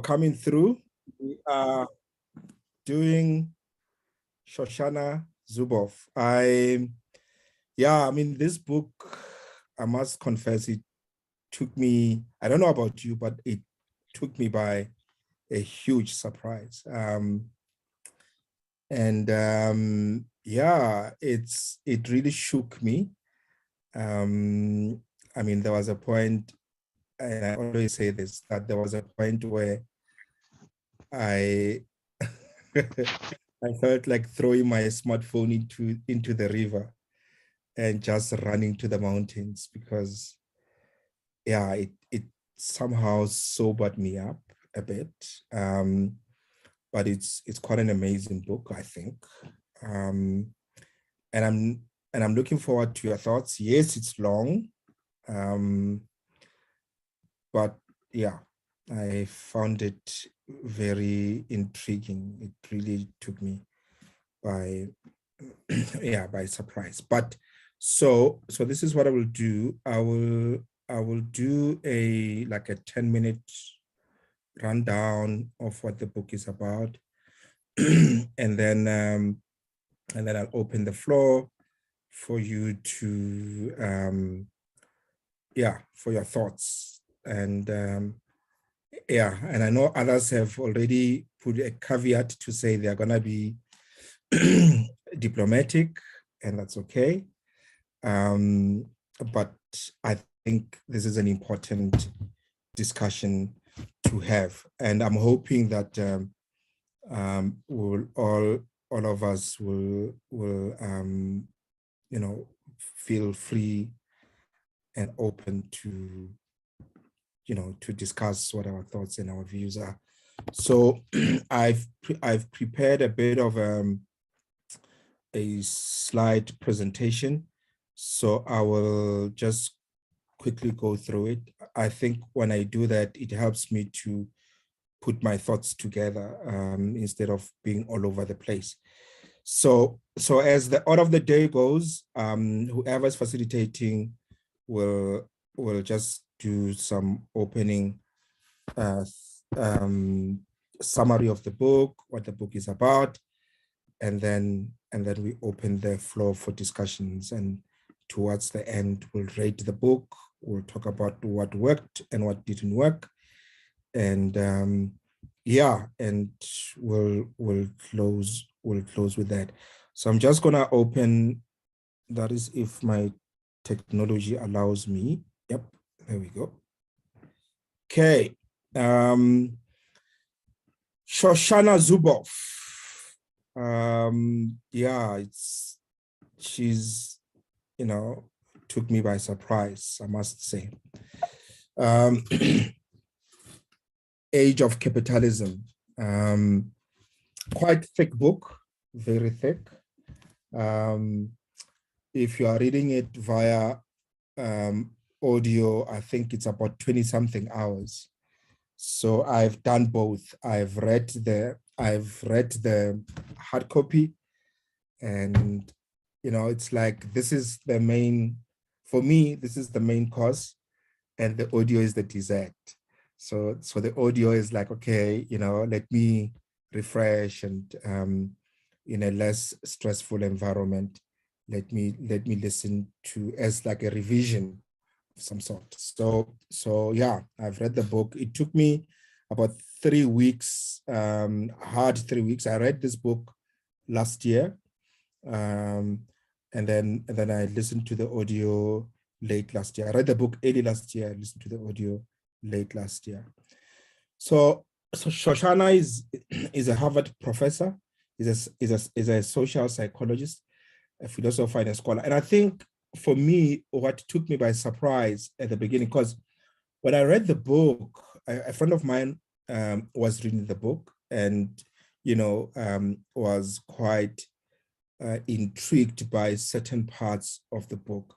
coming through. We are doing Shoshana Zuboff. I mean, this book, I must confess, it took me, I don't know about you, but it took me by a huge surprise. It really shook me. I mean, there was a point, and I always say this, that there was a point where I I felt like throwing my smartphone into the river and just running to the mountains, because it somehow sobered me up a bit. But it's quite an amazing book, I think. And I'm looking forward to your thoughts. Yes, it's long. But yeah, I found it very intriguing. It really took me by by surprise. But so this is what I will do. I will do a 10-minute rundown of what the book is about, and then I'll open the floor for you to for your thoughts. And and I know others have already put a caveat to say they're gonna be diplomatic, and that's okay. But I think this is an important discussion to have, and I'm hoping that we'll all of us will feel free and open to to discuss what our thoughts and our views are. So I've prepared a bit of a slide presentation, so I will just quickly go through it. I think when I do that, it helps me to put my thoughts together instead of being all over the place. So as the order of the day goes, whoever's facilitating will just do some opening summary of the book, what the book is about, and then we open the floor for discussions. And towards the end, we'll rate the book. We'll talk about what worked and what didn't work, and and we'll close with that. So I'm just gonna open. That is, if my technology allows me. Yep, there we go. Okay. Shoshana Zuboff. She's, took me by surprise, I must say. Age of Capitalism. Quite thick book, very thick. If you are reading it via audio, I think it's about 20-something hours. So I've done both. I've read the hard copy, and it's like, this is the main, for me, this is the main course, and the audio is the dessert. So the audio is like, okay, let me refresh, and in a less stressful environment, let me listen to as like a revision of some sort. So yeah, I've read the book. It took me about 3 weeks, hard 3 weeks. I read this book last year, and then I listened to the audio late last year. I read the book early last year. I listened to the audio late last year. So Shoshana is a Harvard professor. Is a social psychologist, a philosopher, and a scholar. And I think for me, what took me by surprise at the beginning, because when I read the book, a friend of mine was reading the book, and was quite intrigued by certain parts of the book.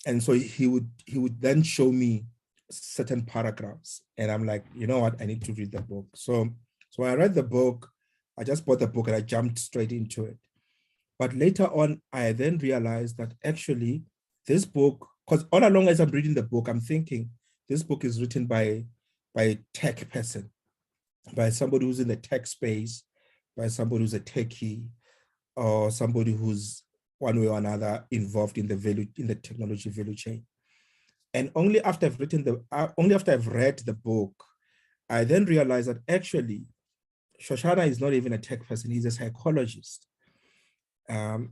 And so he would then show me certain paragraphs, and I'm like, you know what, I need to read the book. So when I read the book, I just bought the book and I jumped straight into it. But later on, I then realized that actually this book because all along as I'm reading the book, I'm thinking this book is written by a tech person, by somebody who's in the tech space, by somebody who's a techie, or somebody who's one way or another involved in the technology value chain. And only after I've read the book, I then realized that actually Shoshana is not even a tech person; he's a psychologist. And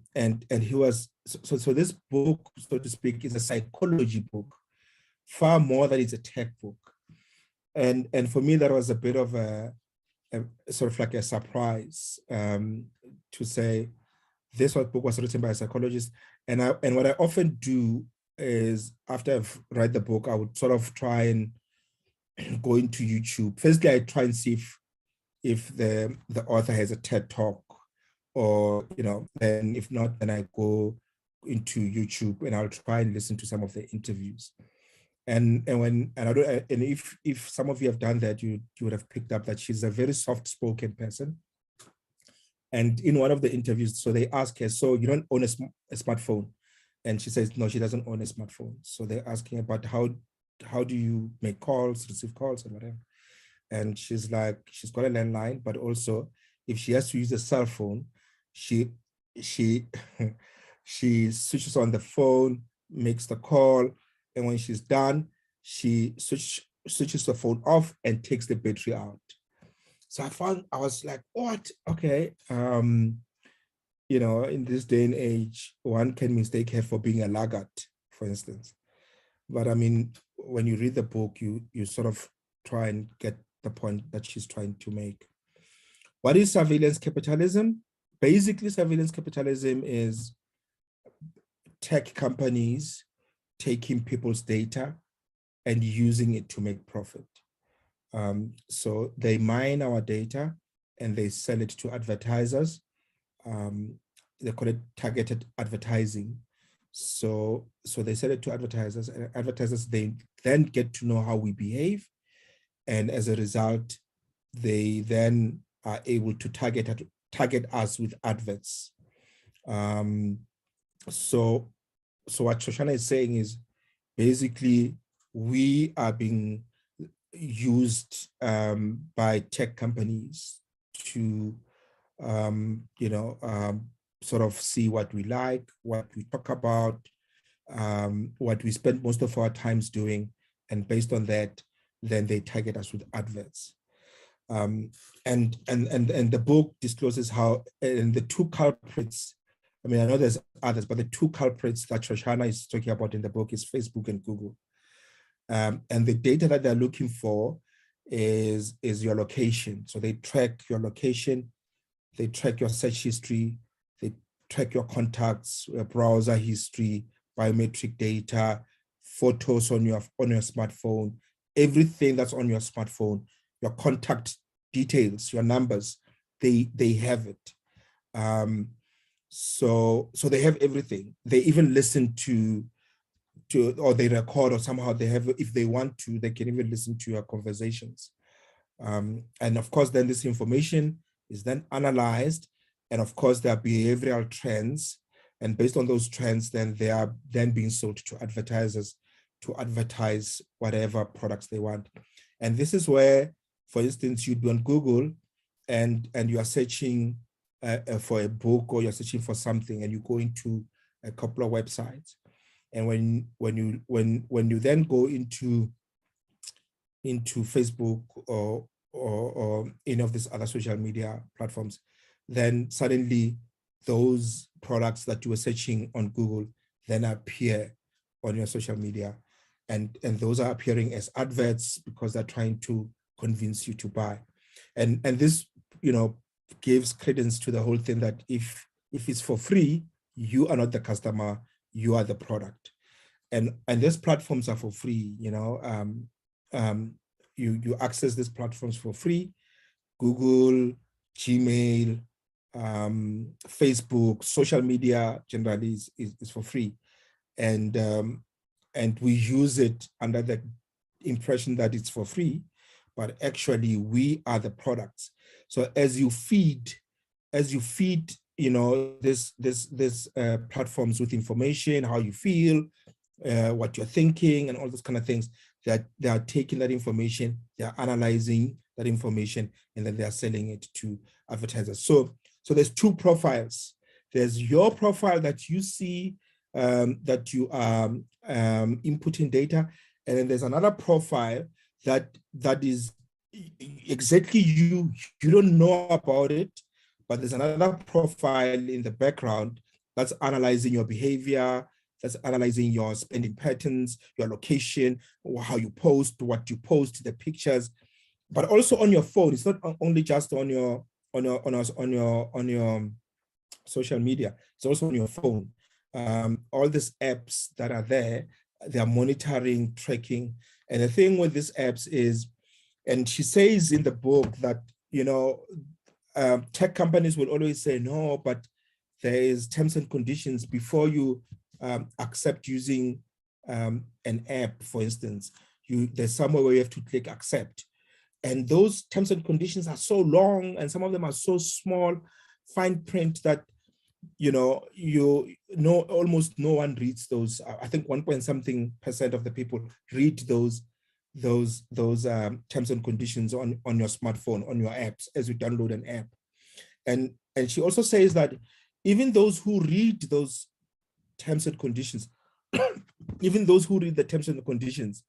he was so this book, so to speak, is a psychology book, far more than it's a tech book. And for me, that was a bit of a sort of like a surprise, to say this book was written by a psychologist. And what I often do is, after I've read the book, I would sort of try and go into YouTube. Firstly, I try and see if the author has a TED talk, or then if not, then I go into YouTube and I'll try and listen to some of the interviews. And if some of you have done that, you would have picked up that she's a very soft-spoken person. And in one of the interviews, so they ask her, so you don't own a smartphone? And she says, no, she doesn't own a smartphone. So they're asking about how do you make calls, receive calls, and whatever. And she's like, she's got a landline, but also if she has to use a cell phone, she she switches on the phone, makes the call, and when she's done, she switches the phone off and takes the battery out. So I was like, what? Okay. In this day and age, one can mistake her for being a laggard, for instance. But I mean, when you read the book, you sort of try and get the point that she's trying to make. What is surveillance capitalism? Basically, surveillance capitalism is tech companies taking people's data and using it to make profit. So they mine our data and they sell it to advertisers. They call it targeted advertising. So they sell it to advertisers, and advertisers, they then get to know how we behave. And as a result, they then are able to target us with adverts. So what Shoshana is saying is, basically, we are being used by tech companies to sort of see what we like, what we talk about, what we spend most of our times doing, and based on that, then they target us with adverts. And the book discloses how, and the two culprits, I mean, I know there's others, but the two culprits that Shoshana is talking about in the book is Facebook and Google. And the data that they're looking for is your location. So they track your location, they track your search history, they track your contacts, your browser history, biometric data, photos on your smartphone, everything that's on your smartphone, your contact details, your numbers, they have it. So they have everything. They even listen to or they record, or somehow they have, if they want to, they can even listen to your conversations. And of course, then this information is then analyzed, and of course there are behavioral trends, and based on those trends, then they are then being sold to advertisers to advertise whatever products they want. And this is where, for instance, you'd be on Google and you are searching for a book, or you're searching for something, and you go into a couple of websites. And when you then go into Facebook or any of these other social media platforms, then suddenly those products that you were searching on Google then appear on your social media, and those are appearing as adverts because they're trying to convince you to buy. And this gives credence to the whole thing that if it's for free, you are not the customer, you are the product. And these platforms are for free. You access these platforms for free. Google, Gmail, Facebook, social media generally is for free. And we use it under the impression that it's for free, but actually we are the products. So as you feed this platforms with information, how you feel, what you're thinking, and all those kind of things. They are taking that information, they are analyzing that information, and then they are selling it to advertisers. So there's two profiles. There's your profile that you see, that you are inputting data, and then there's another profile that is exactly you. You don't know about it, but there's another profile in the background that's analyzing your behavior, that's analyzing your spending patterns, your location, how you post, what you post, the pictures, but also on your phone. It's not only just on your social media. It's also on your phone. All these apps that are there, they are monitoring, tracking. And the thing with these apps is, and she says in the book that, tech companies will always say, no, but there is terms and conditions before you accept using an app, for instance. There's somewhere where you have to click accept. And those terms and conditions are so long, and some of them are so small, fine print, that almost no one reads those. I think 1.something% of the people read those terms and conditions on your smartphone, on your apps, as you download an app. And she also says that even those who read those terms and conditions, even those who read the terms and conditions,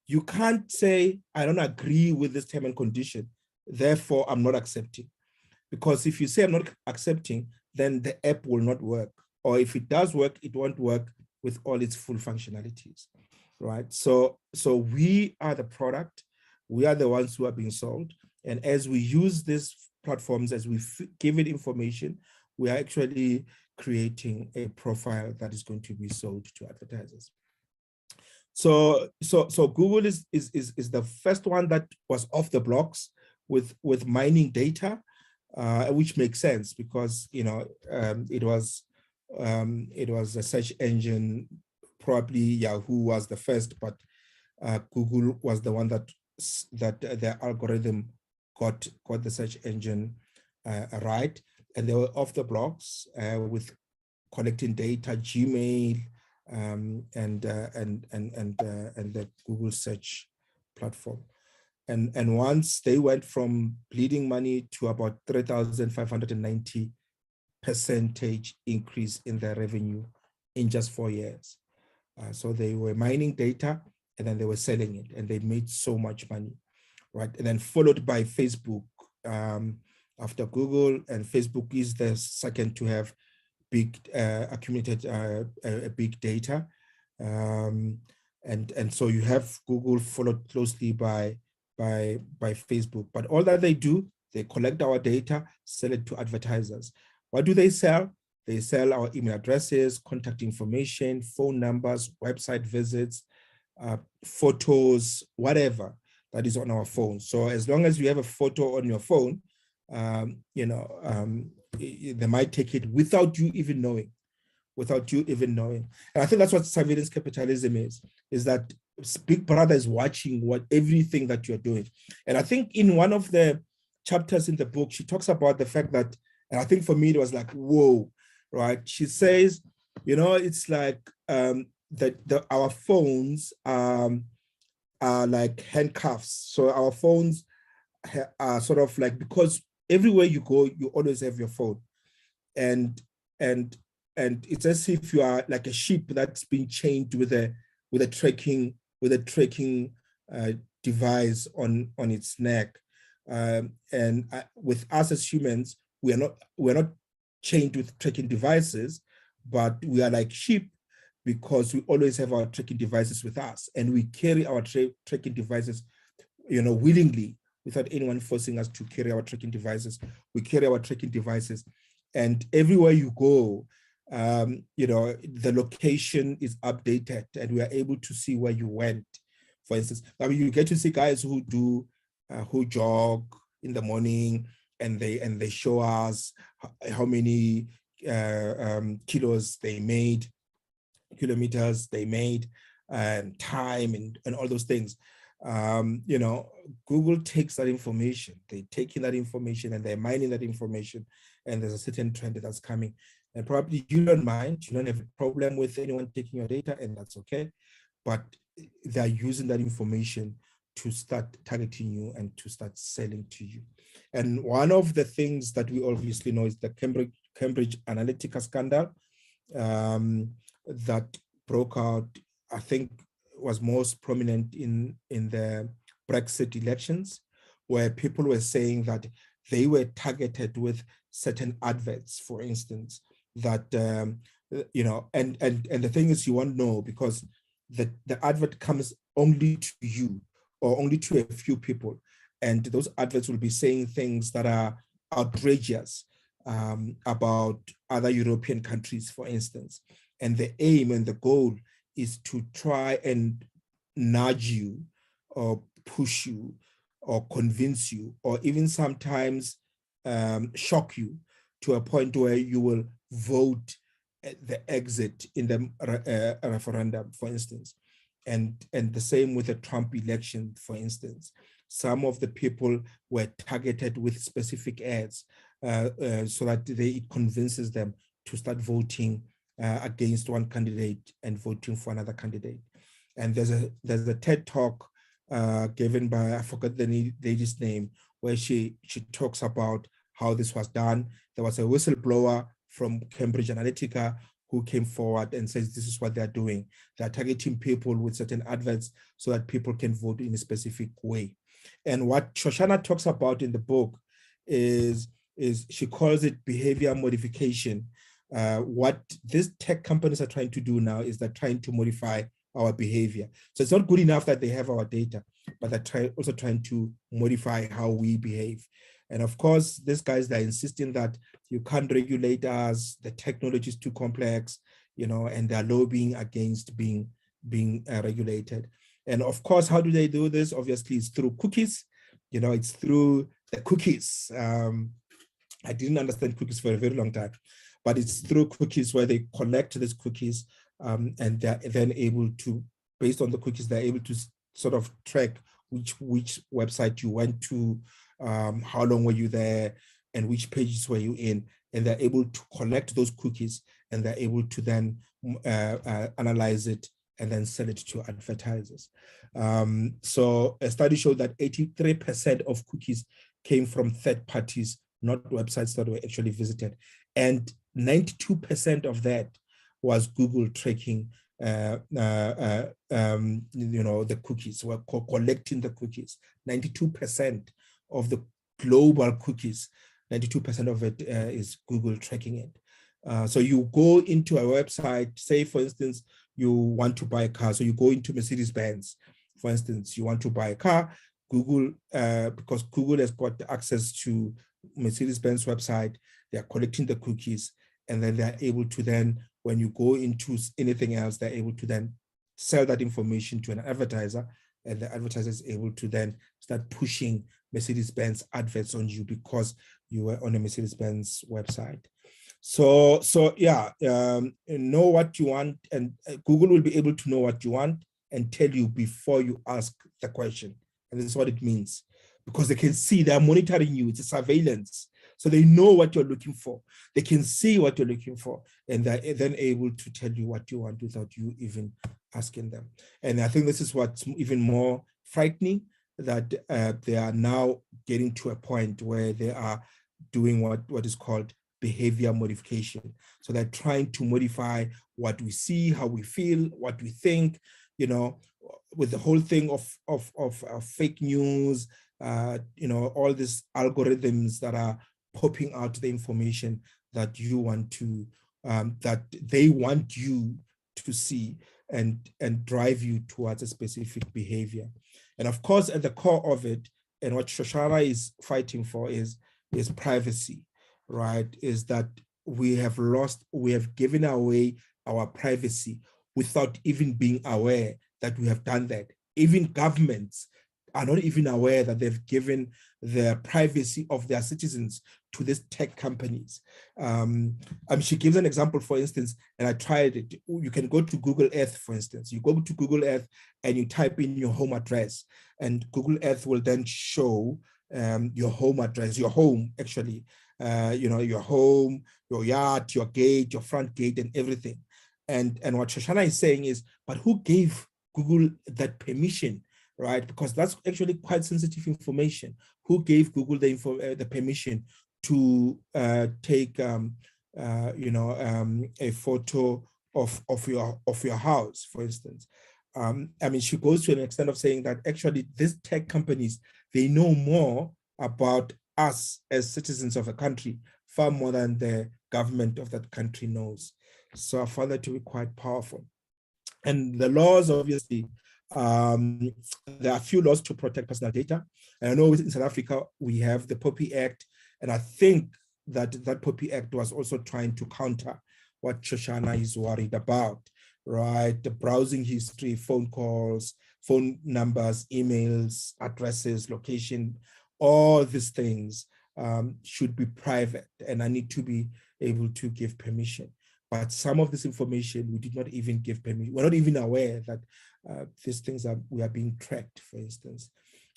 you can't say, I don't agree with this term and condition, therefore I'm not accepting. Because if you say I'm not accepting, then the app will not work. Or if it does work, it won't work with all its full functionalities, right? So we are the product. We are the ones who are being sold. And as we use these platforms, as we give it information, we are actually creating a profile that is going to be sold to advertisers. So Google is the first one that was off the blocks with mining data, which makes sense because it was a search engine. Probably Yahoo was the first, but Google was the one that the algorithm got the search engine right, and they were off the blocks with collecting data, Gmail, and the Google search platform. And once they went from bleeding money to about 3,590% increase in their revenue in just 4 years. So they were mining data and then they were selling it, and they made so much money, right? And then followed by Facebook after Google, and Facebook is the second to have big accumulated big data. And so you have Google followed closely by Facebook. But all that they do, they collect our data, sell it to advertisers. What do they sell? They sell our email addresses, contact information, phone numbers, website visits, photos, whatever that is on our phone. So as long as you have a photo on your phone, they might take it without you even knowing. And I think that's what surveillance capitalism is that Big Brother is watching everything that you're doing. And I think in one of the chapters in the book, she talks about the fact that, and I think for me, it was like, whoa, right? She says, it's like our phones are like handcuffs. So our phones are sort of like, because everywhere you go, you always have your phone. And it's as if you are like a sheep that's been chained with a tracking device on its neck. With us as humans, we're not chained with tracking devices, but we are like sheep because we always have our tracking devices with us, and we carry our tracking devices, willingly, without anyone forcing us to carry our tracking devices. We carry our tracking devices, and everywhere you go, the location is updated, and we are able to see where you went. For instance, I mean, you get to see guys who jog in the morning, and they show us how many kilometers they made, and time, and all those things. Google takes that information. They take in that information and they're mining that information, and there's a certain trend that's coming. And probably you don't mind, you don't have a problem with anyone taking your data, and that's okay. But they're using that information to start targeting you and to start selling to you. And one of the things that we obviously know is the Cambridge Analytica scandal that broke out, I think was most prominent in the Brexit elections, where people were saying that they were targeted with certain adverts, for instance, that, and the thing is, you won't know because the advert comes only to you or only to a few people. And those adverts will be saying things that are outrageous about other European countries, for instance. And the aim and the goal is to try and nudge you or push you or convince you or even sometimes shock you to a point where you will vote the exit in the referendum, for instance. And the same with the Trump election, for instance. Some of the people were targeted with specific ads so that it convinces them to start voting against one candidate and voting for another candidate. And there's a TED talk given by, I forgot the lady's name, where she talks about how this was done. There was a whistleblower from Cambridge Analytica who came forward and says this is what they're doing. They're targeting people with certain adverts so that people can vote in a specific way. And what Shoshana talks about in the book is she calls it behavior modification. What these tech companies are trying to do now is they're trying to modify our behavior. So it's not good enough that they have our data, but they're also trying to modify how we behave. And of course, these guys, they're insisting that you can't regulate us, the technology is too complex, and they're lobbying against being regulated. And of course, how do they do this? Obviously, it's through cookies. It's through the cookies. I didn't understand cookies for a very long time, but it's through cookies where they collect these cookies and they're then able to, based on the cookies, they're able to sort of track which website you went to, how long were you there, and which pages were you in, and they're able to collect those cookies and they're able to then analyze it and then sell it to advertisers. So a study showed that 83% of cookies came from third parties, not websites that were actually visited. And 92% of that was Google tracking the cookies, were collecting the cookies. 92% of the global cookies, 92% of it is Google tracking it. So you go into a website, say for instance, you want to buy a car. So you go into Mercedes-Benz, for instance, you want to buy a car, Google, because Google has got access to Mercedes-Benz website, they're collecting the cookies, and then they're able to then, when you go into anything else, they're able to then sell that information to an advertiser, and the advertiser is able to then start pushing Mercedes-Benz adverts on you because you were on a Mercedes-Benz website. So yeah, know what you want, and Google will be able to know what you want and tell you before you ask the question. And this is what it means, because they can see, they're monitoring you. It's a surveillance. So they know what you're looking for. They can see what you're looking for, and they're then able to tell you what you want without you even asking them. And I think this is what's even more frightening, that they are now getting to a point where they are doing what is called behavior modification. So they're trying to modify what we see, how we feel, what we think, with the whole thing of fake news, all these algorithms that are popping out the information that you want to, that they want you to see and drive you towards a specific behavior. And of course, at the core of it, and what Shoshana is fighting for is privacy, right? Is that we have given away our privacy without even being aware that we have done that. Even governments are not even aware that they've given the privacy of their citizens to these tech companies. She gives an example, for instance, and I tried it. You can go to Google Earth, for instance. You go to Google Earth and you type in your home address, and Google Earth will then show your home address, your home actually, your home, your yard, your gate, your front gate, and everything. And what Shoshana is saying is, but who gave Google that permission, right? Because that's actually quite sensitive information. Who gave Google the permission to take a photo of your house, for instance? I mean, she goes to an extent of saying that actually these tech companies, they know more about us as citizens of a country, far more than the government of that country knows. So I found that to be quite powerful. And the laws, obviously, there are a few laws to protect personal data. And I know in South Africa, we have the POPI Act. And I think that that POPI Act was also trying to counter what Shoshana is worried about, right? The browsing history, phone calls, phone numbers, emails, addresses, location, all these things should be private. And I need to be able to give permission. But some of this information, we did not even give permission. We're not even aware that these things we are being tracked, for instance.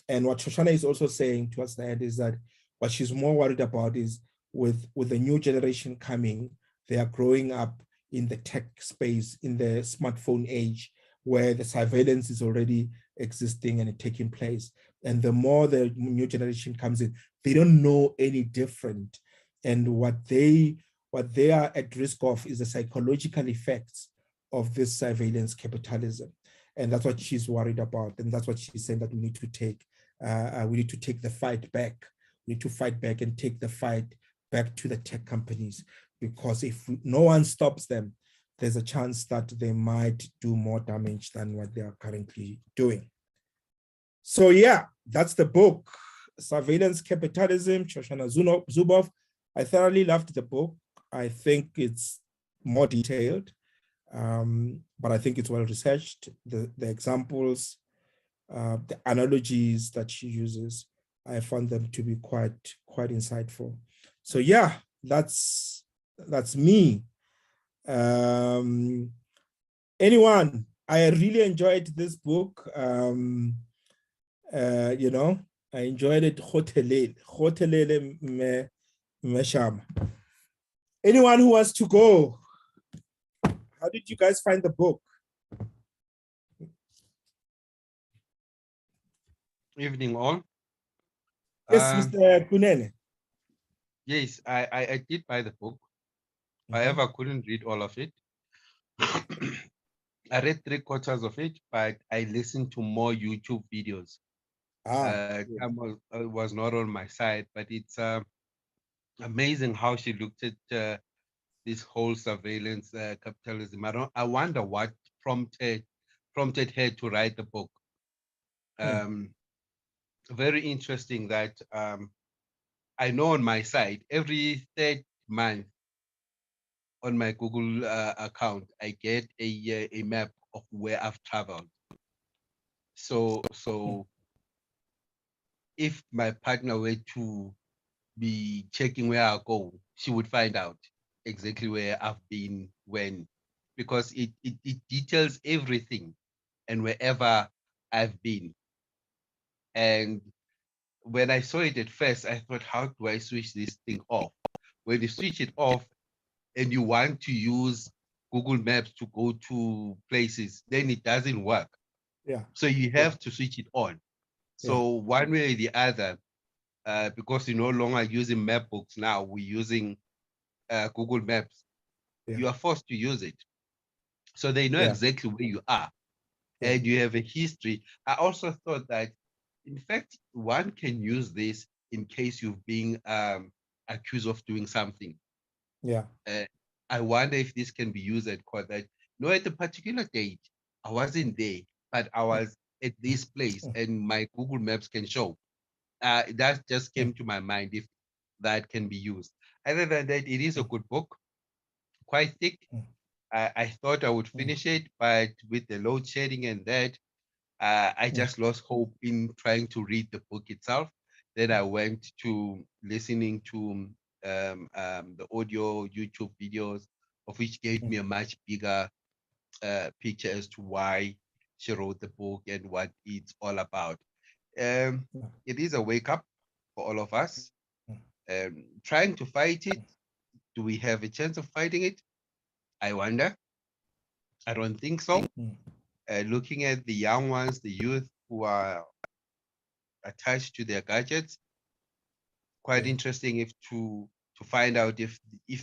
And what Shoshana is also saying towards the end is that what she's more worried about is with the new generation coming, they are growing up in the tech space, in the smartphone age, where the surveillance is already existing and taking place. And the more the new generation comes in, they don't know any different. And what they are at risk of is the psychological effects of this surveillance capitalism. And that's what she's worried about. And that's what she's saying that we need to take the fight back. We need to fight back and take the fight back to the tech companies, because if no one stops them, there's a chance that they might do more damage than what they are currently doing. So yeah, that's the book, Surveillance Capitalism, Shoshana Zuboff. I thoroughly loved the book. I think it's more detailed, but I think it's well researched. The examples, the analogies that she uses, I found them to be quite insightful. So yeah, that's me. Anyone? I really enjoyed this book. I enjoyed it. Anyone who wants to go? How did you guys find the book? Evening all. Yes, Mr. Kunene. Yes, I did buy the book. However, I couldn't read all of it. I read 3/4 of it, but I listened to more YouTube videos. Time was not on my side, but it's amazing how she looked at this whole surveillance capitalism. I wonder what prompted her to write the book. Very interesting that I know on my side, every third month on my Google account, I get a map of where I've traveled. So if my partner were to be checking where I go, she would find out exactly where I've been when, because it details everything and wherever I've been. And when I saw it at first, I thought, how do I switch this thing off? When you switch it off and you want to use Google Maps to go to places, then it doesn't work. Yeah. So you have to switch it on. So one way or the other, because you're no longer using map books now, we're using Google Maps. You are forced to use it. So they know exactly where you are and you have a history. I also thought that, in fact, one can use this in case you've been accused of doing something. I wonder if this can be used at court, that, no, at a particular date, I wasn't there, but I was at this place and my Google Maps can show. That just came to my mind, if that can be used. Other than that, it is a good book, quite thick. I thought I would finish it, but with the load shedding and that, I just lost hope in trying to read the book itself. Then I went to listening to the audio YouTube videos, of which gave me a much bigger picture as to why she wrote the book and what it's all about. It is a wake up for all of us. Trying to fight it, do we have a chance of fighting it? I wonder. I don't think so. Looking at the young ones, the youth who are attached to their gadgets, quite interesting if to find out if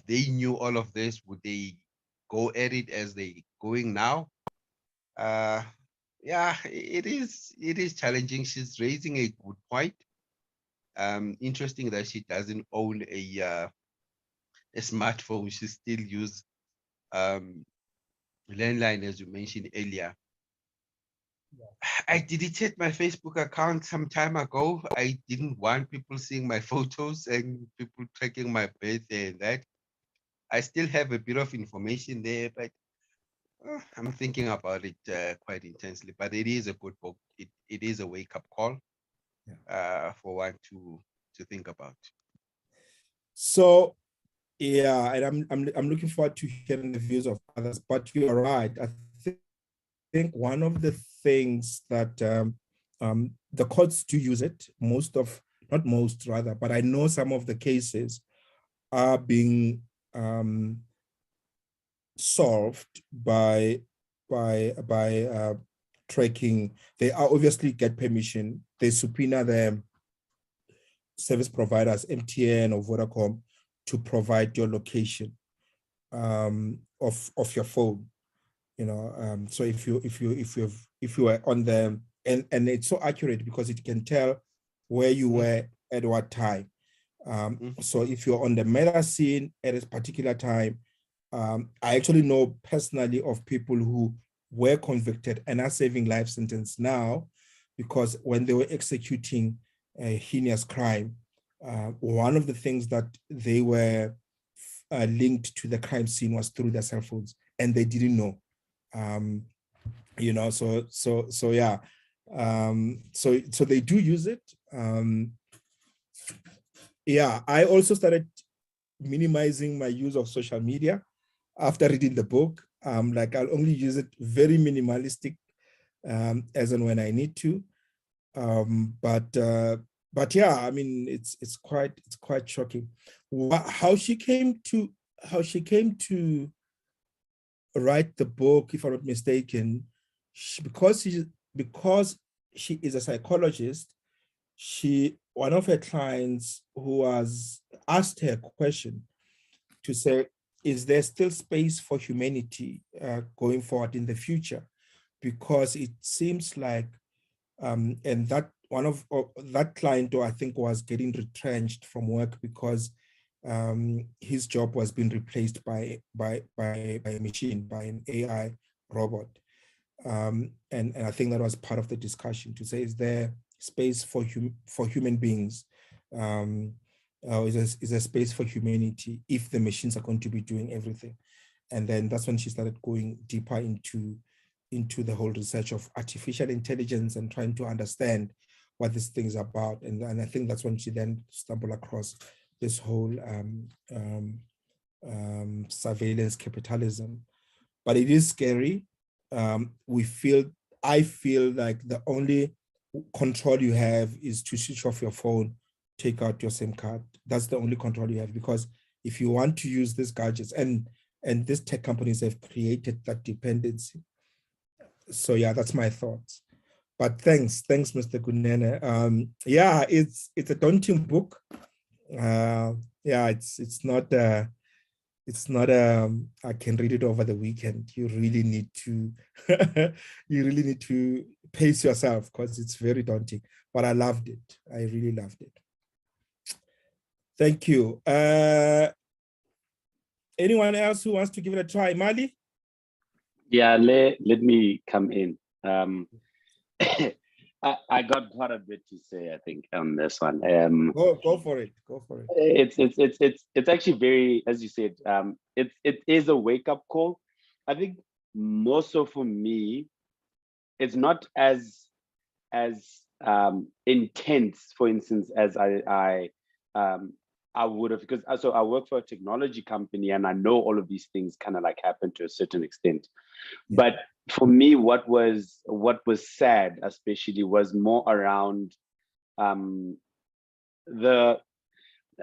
they knew all of this, would they go at it as they going now? Yeah, it is challenging. She's raising a good point. Interesting that she doesn't own a smartphone. She still use um landline, as you mentioned earlier. I deleted my Facebook account some time ago. I didn't want people seeing my photos and people tracking my birthday and that. I still have a bit of information there, but I'm thinking about it quite intensely. But it is a good book. It is a wake-up call for one to think about. So yeah, and I'm looking forward to hearing the views of others. But you are right. I think one of the things that the courts do use it, not most rather, but I know some of the cases are being solved by tracking. They are obviously get permission. They subpoena the service providers, MTN or Vodacom, to provide your location of your phone. So if you were on the and it's so accurate because it can tell where you were at what time. So if you're on the murder scene at a particular time, I actually know personally of people who were convicted and are serving life sentence now because when they were executing a heinous crime, one of the things that they were linked to the crime scene was through their cell phones, and they didn't know. So yeah. So they do use it. Yeah, I also started minimizing my use of social media after reading the book. Like I'll only use it very minimalistic as and when I need to. But yeah, I mean, it's quite shocking how she came to write the book, if I'm not mistaken, because she is a psychologist. One of her clients who was asked her a question to say, is there still space for humanity going forward in the future? Because it seems like, and that one of that client, I think, was getting retrenched from work because his job was being replaced by a machine, by an AI robot. And I think that was part of the discussion to say, is there space for human beings? Is there space for humanity if the machines are going to be doing everything? And then that's when she started going deeper into the whole research of artificial intelligence and trying to understand what this thing is about. And I think that's when she then stumbled across this whole surveillance capitalism. But it is scary. I feel like the only control you have is to switch off your phone, take out your SIM card. That's the only control you have, because if you want to use these gadgets, and these tech companies have created that dependency. So yeah, that's my thoughts. But thanks, Mr. Kunene. Yeah, it's a daunting book. Yeah, it's not I can read it over the weekend. You really need to pace yourself because it's very daunting. But I loved it. I really loved it. Thank you. Anyone else who wants to give it a try? Mali? Yeah, let me come in. I got quite a bit to say, I think, on this one. Go for it. Go for it. It's actually very, as you said, it is a wake-up call. I think more so for me, it's not as intense, for instance, as I would have, because so I work for a technology company and I know all of these things kind of like happen to a certain extent. Yeah. But for me, what was sad, especially, was more around the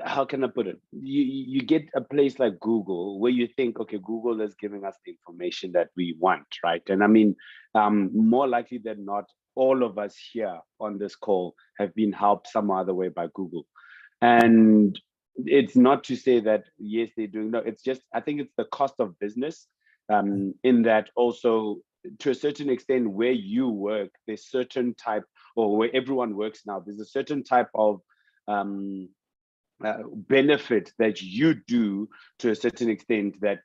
how can I put it? You get a place like Google where you think, okay, Google is giving us the information that we want, right? And I mean, more likely than not, all of us here on this call have been helped some other way by Google. And it's not to say that, yes, they're doing, no, it's just, I think it's the cost of business, in that also, to a certain extent, where you work, there's certain type, or where everyone works now, there's a certain type of benefit that you do to a certain extent that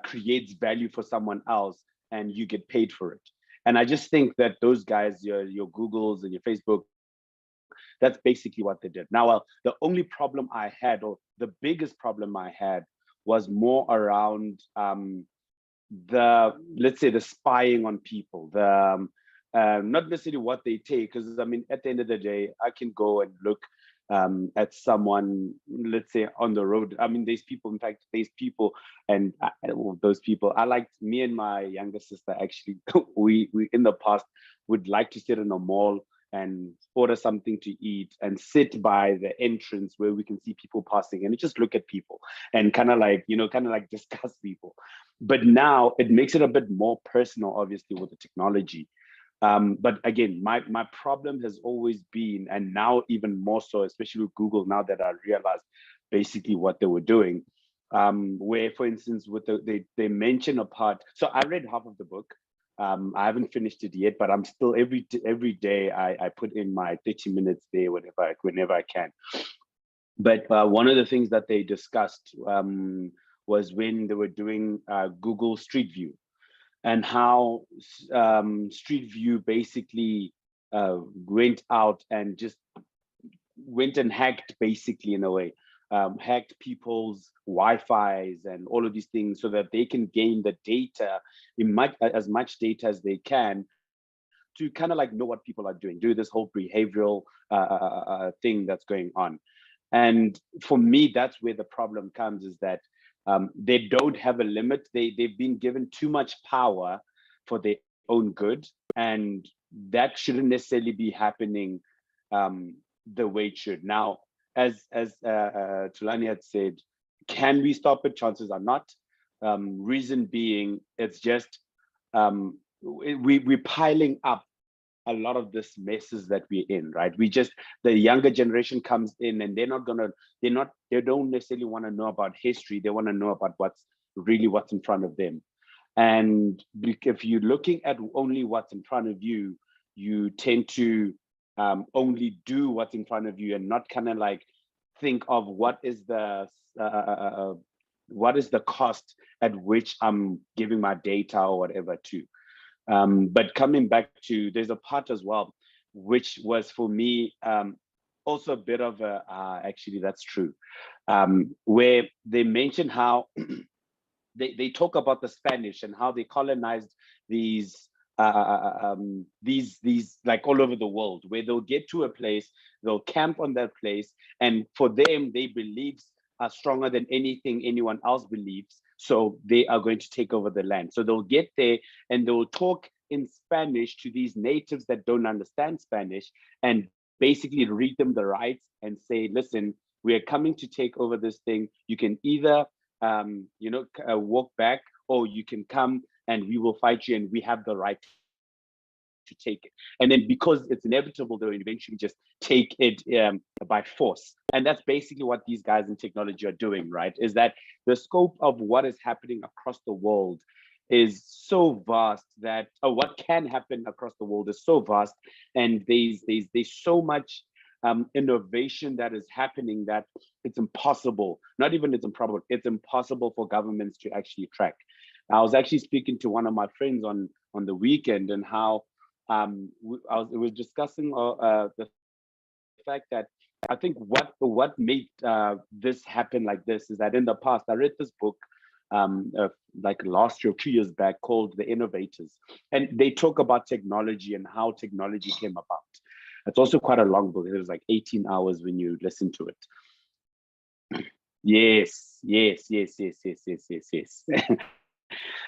creates value for someone else, and you get paid for it. And I just think that those guys, your Googles and your Facebook, that's basically what they did. Now, the only problem I had, or the biggest problem I had, was more around the, let's say, the spying on people, the not necessarily what they take, because I mean, at the end of the day, I can go and look at someone, let's say, on the road. I mean, there's people, in fact, there's people, and those people, I like, me and my younger sister, actually, we in the past would like to sit in a mall and order something to eat and sit by the entrance where we can see people passing and just look at people and kind of like, discuss people. But now it makes it a bit more personal, obviously, with the technology. But again, my problem has always been, and now even more so, especially with Google, now that I realized basically what they were doing, where, for instance, with they mention a part. So I read half of the book. I haven't finished it yet, but I'm still, every day I put in my 30 minutes there whenever I can. But one of the things that they discussed was when they were doing Google Street View, and how Street View basically went out and just went and hacked, basically, in a way, hacked people's Wi-Fi's and all of these things, so that they can gain the data, as much data as they can, to kind of like know what people are doing, do this whole behavioral thing that's going on. And for me, that's where the problem comes, is that they don't have a limit. They've been given too much power for their own good, and that shouldn't necessarily be happening the way it should. Now, as Tulani had said, can we stop it? Chances are not. Reason being, it's just we're piling up a lot of this messes that we're in, right? The younger generation comes in, and they don't necessarily want to know about history. They want to know about what's in front of them. And if you're looking at only what's in front of you, you tend to only do what's in front of you, and not kind of like think of what is the cost at which I'm giving my data or whatever to. But coming back to, there's a part as well, which was for me also a bit of a, actually, that's true, where they mention how they talk about the Spanish and how they colonized these like all over the world, where they'll get to a place, they'll camp on that place, and for them, their beliefs are stronger than anything anyone else believes. So they are going to take over the land. So they'll get there and they'll talk in Spanish to these natives that don't understand Spanish, and basically read them the rights and say, listen, we are coming to take over this thing. You can either walk back, or you can come and we will fight you, and we have the right to take it. And then, because it's inevitable, they'll eventually just take it by force. And that's basically what these guys in technology are doing, right? Is that the scope of what is happening across the world is so vast, that what can happen across the world is so vast, and there's so much innovation that is happening, that it's impossible, not even it's improbable, it's impossible for governments to actually track. I was actually speaking to one of my friends on the weekend, and how we were discussing the fact that I think what made this happen like this is that in the past, I read this book like last year, 2 years back, called The Innovators. And they talk about technology and how technology came about. It's also quite a long book. It was like 18 hours when you listen to it. Yes.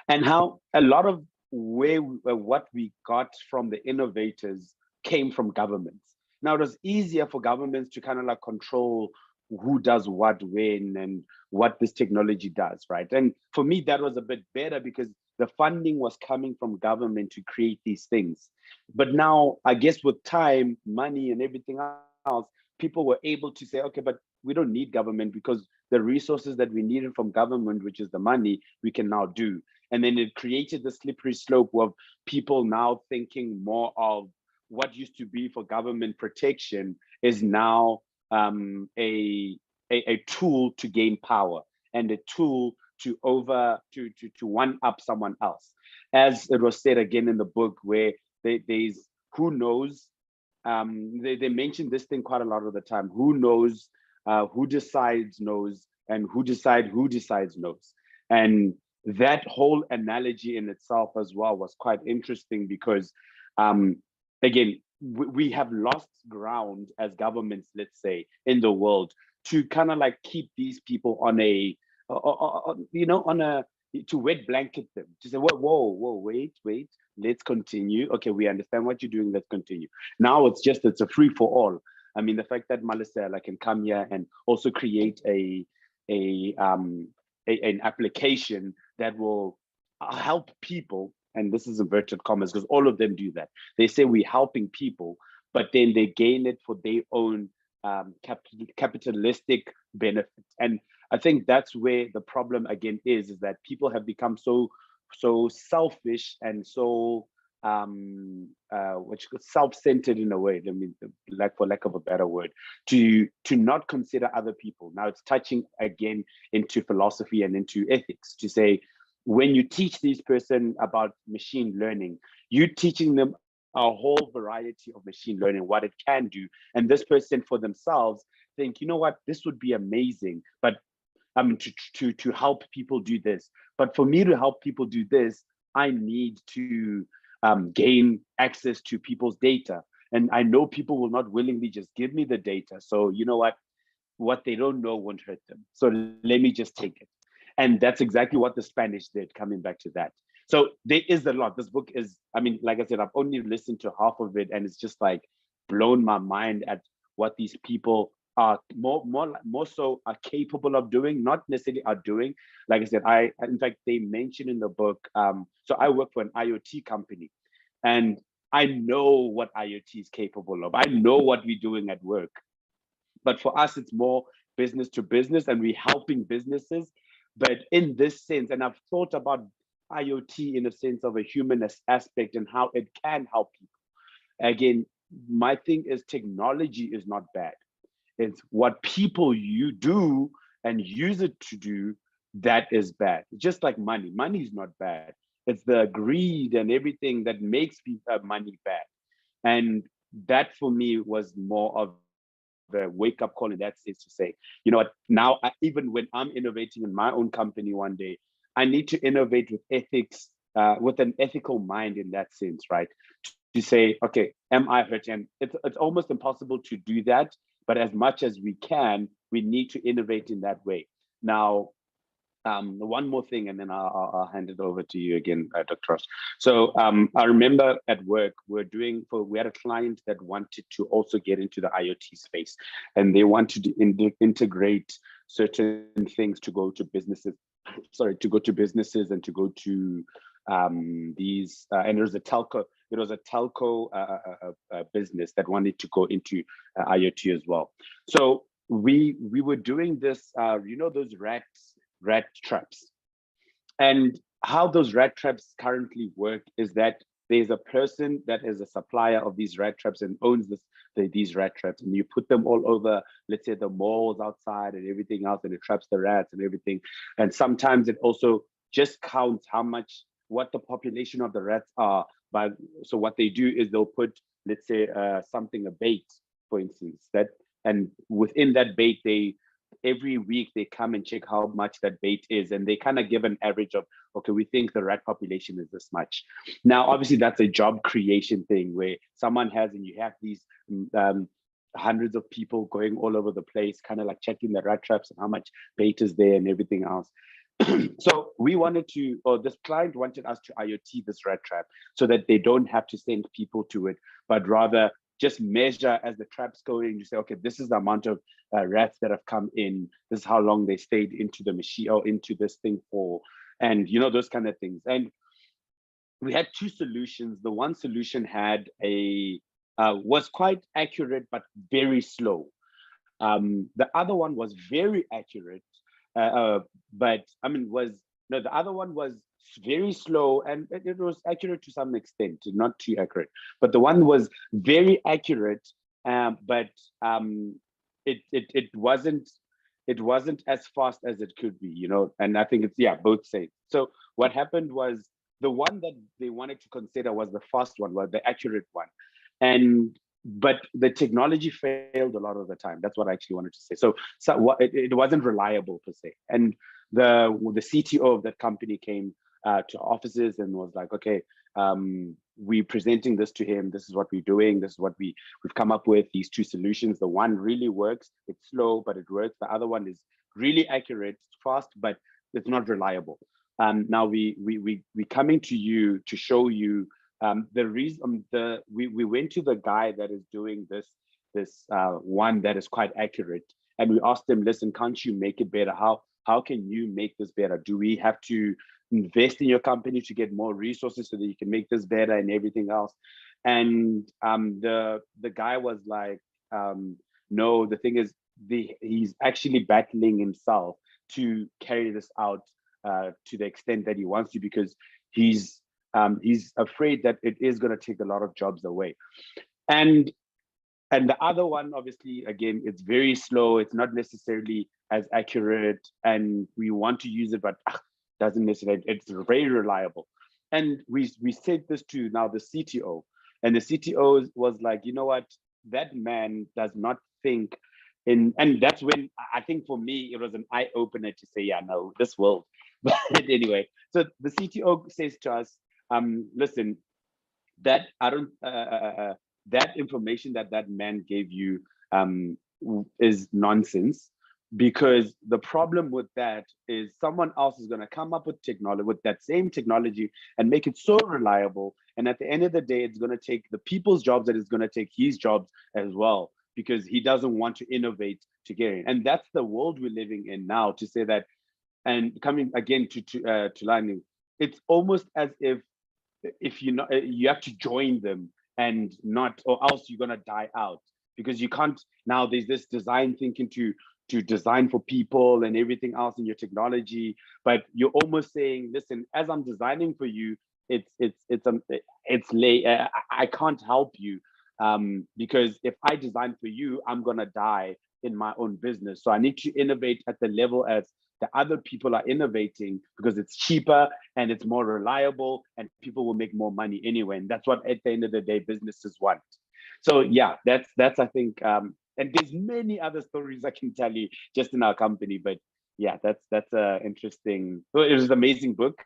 And how a lot of what we got from the innovators came from governments. Now, it was easier for governments to kind of like control who does what when and what this technology does, right? And for me, that was a bit better because the funding was coming from government to create these things. But now, I guess with time, money, and everything else, people were able to say, okay, but we don't need government because the resources that we needed from government, which is the money, we can now do. And then it created the slippery slope of people now thinking more of what used to be for government protection is now a tool to gain power and a tool to one up someone else. As it was said again in the book, where there's who knows, they mention this thing quite a lot of the time. Who knows, who decides knows, and who decides knows. And that whole analogy in itself as well was quite interesting because again, we have lost ground as governments, let's say, in the world to kind of like keep these people on a, on a, to wet blanket them, to say, whoa, wait, let's continue. Okay, we understand what you're doing, let's continue. Now it's a free for all. I mean, the fact that Malesela can come here and also create an application that will help people, and this is inverted commas because all of them do that. They say we're helping people, but then they gain it for their own capitalistic benefits. And I think that's where the problem again is that people have become so selfish and so self-centered in a way. I mean, for lack of a better word, to not consider other people. Now it's touching again into philosophy and into ethics to say, when you teach this person about machine learning, you're teaching them a whole variety of machine learning, what it can do. And this person for themselves think, you know what, this would be amazing, but to help people do this. But for me to help people do this, I need to gain access to people's data. And I know people will not willingly just give me the data. So you know what they don't know won't hurt them. So let me just take it. And that's exactly what the Spanish did, coming back to that. So there is a lot. This book is, I mean, like I said, I've only listened to half of it, and it's just like blown my mind at what these people are more so are capable of doing, not necessarily are doing. Like I said, in fact, they mentioned in the book, so I work for an IoT company, and I know what IoT is capable of. I know what we're doing at work. But for us, it's more business to business, and we're helping businesses. But in this sense, and I've thought about IoT in a sense of a humanist aspect and how it can help people. Again, my thing is technology is not bad. It's what people you do and use it to do that is bad. Just like money. Money is not bad. It's the greed and everything that makes money bad. And that for me was more of the wake up call in that sense to say, you know what, now even when I'm innovating in my own company one day, I need to innovate with ethics, with an ethical mind in that sense, right? To say, okay, am I hurting? It's almost impossible to do that, but as much as we can, we need to innovate in that way. Now, one more thing, and then I'll hand it over to you again, Dr. Ross. So I remember at work, we had a client that wanted to also get into the IoT space, and they wanted to integrate certain things to go to businesses, and to go to these, and there was a telco business that wanted to go into IoT as well. So we were doing this, those rat traps. And how those rat traps currently work is that there's a person that is a supplier of these rat traps and owns these rat traps, and you put them all over, let's say, the malls outside and everything else, and it traps the rats and everything. And sometimes it also just counts what the population of the rats are. So what they do is they'll put, let's say, a bait, for instance, and within that bait, every week they come and check how much that bait is, and they kind of give an average of, okay, we think the rat population is this much. Now, obviously, that's a job creation thing where someone and you have these hundreds of people going all over the place, kind of like checking the rat traps and how much bait is there and everything else. So this client wanted us to IoT this rat trap so that they don't have to send people to it, but rather just measure as the traps go in. You say, okay, this is the amount of rats that have come in. This is how long they stayed into the machine or into this thing for, and those kind of things. And we had two solutions. The one solution had was quite accurate but very slow. The other one was very accurate, but the other one was very slow, and it was accurate to some extent, not too accurate. But the one was very accurate, but it wasn't as fast as it could be, And I think it's both sides. So what happened was, the one that they wanted to consider was the fast one, was the accurate one, but the technology failed a lot of the time. That's what I actually wanted to say. So it wasn't reliable per se. And the CTO of that company came to offices and was like, okay, we're presenting this to him. This is what we're doing. This is what we've come up with, these two solutions. The one really works. It's slow, but it works. The other one is really accurate, fast, but it's not reliable. Now we coming to you to show you the reason. We went to the guy that is doing this one that is quite accurate, and we asked him, listen, can't you make it better? How can you make this better? Do we have to invest in your company to get more resources so that you can make this better and everything else? And the guy was like, no, the thing is, he's actually battling himself to carry this out to the extent that he wants to, because he's afraid that it is going to take a lot of jobs away. And the other one, obviously, again, it's very slow. It's not necessarily as accurate, and we want to use it, but doesn't necessarily. It's very reliable. And we said this to now the CTO, and the CTO was like, you know what, that man does not think in, and that's when I think for me it was an eye opener to say, yeah, no, this world. But anyway, so the CTO says to us, listen, that I don't that information that man gave you is nonsense, because the problem with that is someone else is going to come up with technology, with that same technology, and make it so reliable, and at the end of the day it's going to take the people's jobs, that is going to take his jobs as well, because he doesn't want to innovate to get in. And that's the world we're living in now, to say that. And coming again to Lani, it's almost as if you have to join them, and not, or else you're gonna die out, because you can't. Now there's this design thinking to design for people and everything else in your technology, but you're almost saying, listen, as I'm designing for you, it's late. I can't help you, because if I design for you, I'm gonna die in my own business. So I need to innovate at the level as the other people are innovating, because it's cheaper and it's more reliable, and people will make more money anyway. And that's what, at the end of the day, businesses want. So yeah, that's I think, and there's many other stories I can tell you just in our company, but yeah, that's interesting. Well, it was an amazing book,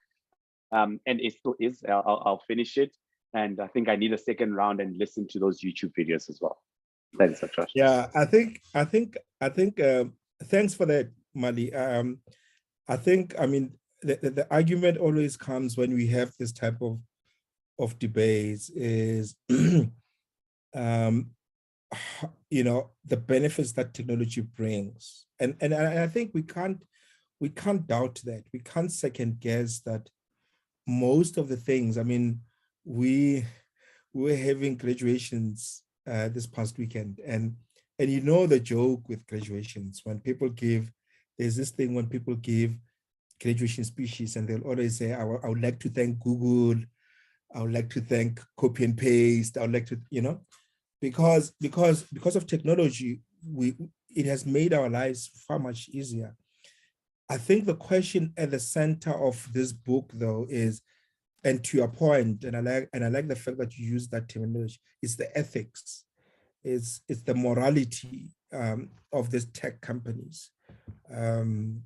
and it still is. I'll finish it, and I think I need a second round and listen to those YouTube videos as well. That is a trust. Yeah, I think. Thanks for that, Mali. I think, I mean, the argument always comes when we have this type of debates is, the benefits that technology brings, and I think we can't doubt that. We can't second guess that most of the things. I mean, we were having graduations this past weekend, and the joke with graduations, when people give, there's this thing when people give graduation speeches, and they'll always say, I would like to thank Google, I would like to thank copy and paste, I would like to, because of technology, it has made our lives far much easier. I think the question at the center of this book, though, is, and to your point, and I like the fact that you use that terminology, is the ethics. It's the morality of these tech companies, and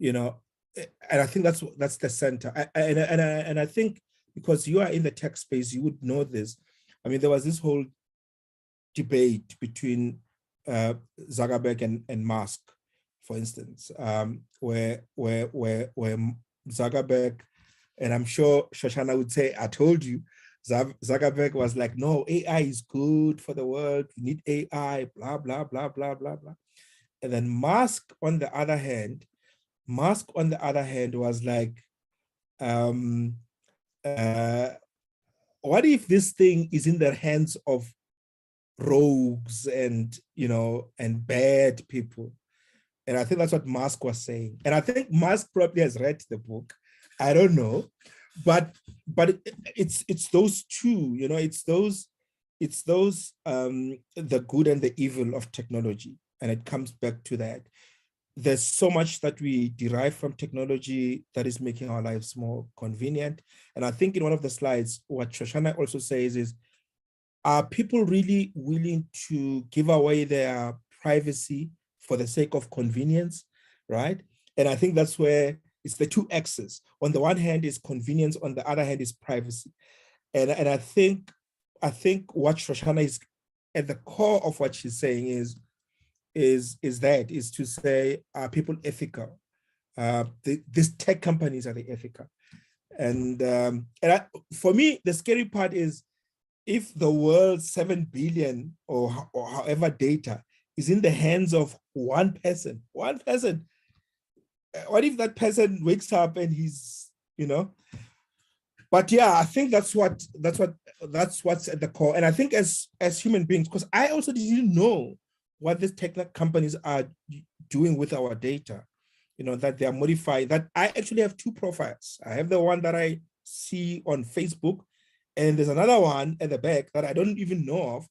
I think that's the center. And I think, because you are in the tech space, you would know this. I mean, there was this whole debate between Zuckerberg and Musk, for instance, where Zuckerberg, and I'm sure Shoshana would say, I told you, Zuckerberg was like, no, AI is good for the world. We need AI, blah, blah, blah, blah, blah, blah. And then Musk, on the other hand, was like, what if this thing is in the hands of rogues and, and bad people? And I think that's what Musk was saying. And I think Musk probably has read the book. I don't know, but it's those two, it's those the good and the evil of technology, and it comes back to that. There's so much that we derive from technology that is making our lives more convenient. And I think in one of the slides, what Shoshana also says is, are people really willing to give away their privacy for the sake of convenience, right? And I think that's where it's the two axes. On the one hand is convenience, on the other hand is privacy. And I think what Shoshana is at the core of what she's saying is to say, are people ethical? These tech companies, are they ethical? And for me, the scary part is, if the world's 7 billion or however data is in the hands of one person, what if that person wakes up and he's, but yeah, I think that's what's at the core. And I think as human beings, because I also didn't know what these tech companies are doing with our data, that they are modifying, that I actually have two profiles. I have the one that I see on Facebook, and there's another one at the back that I don't even know of,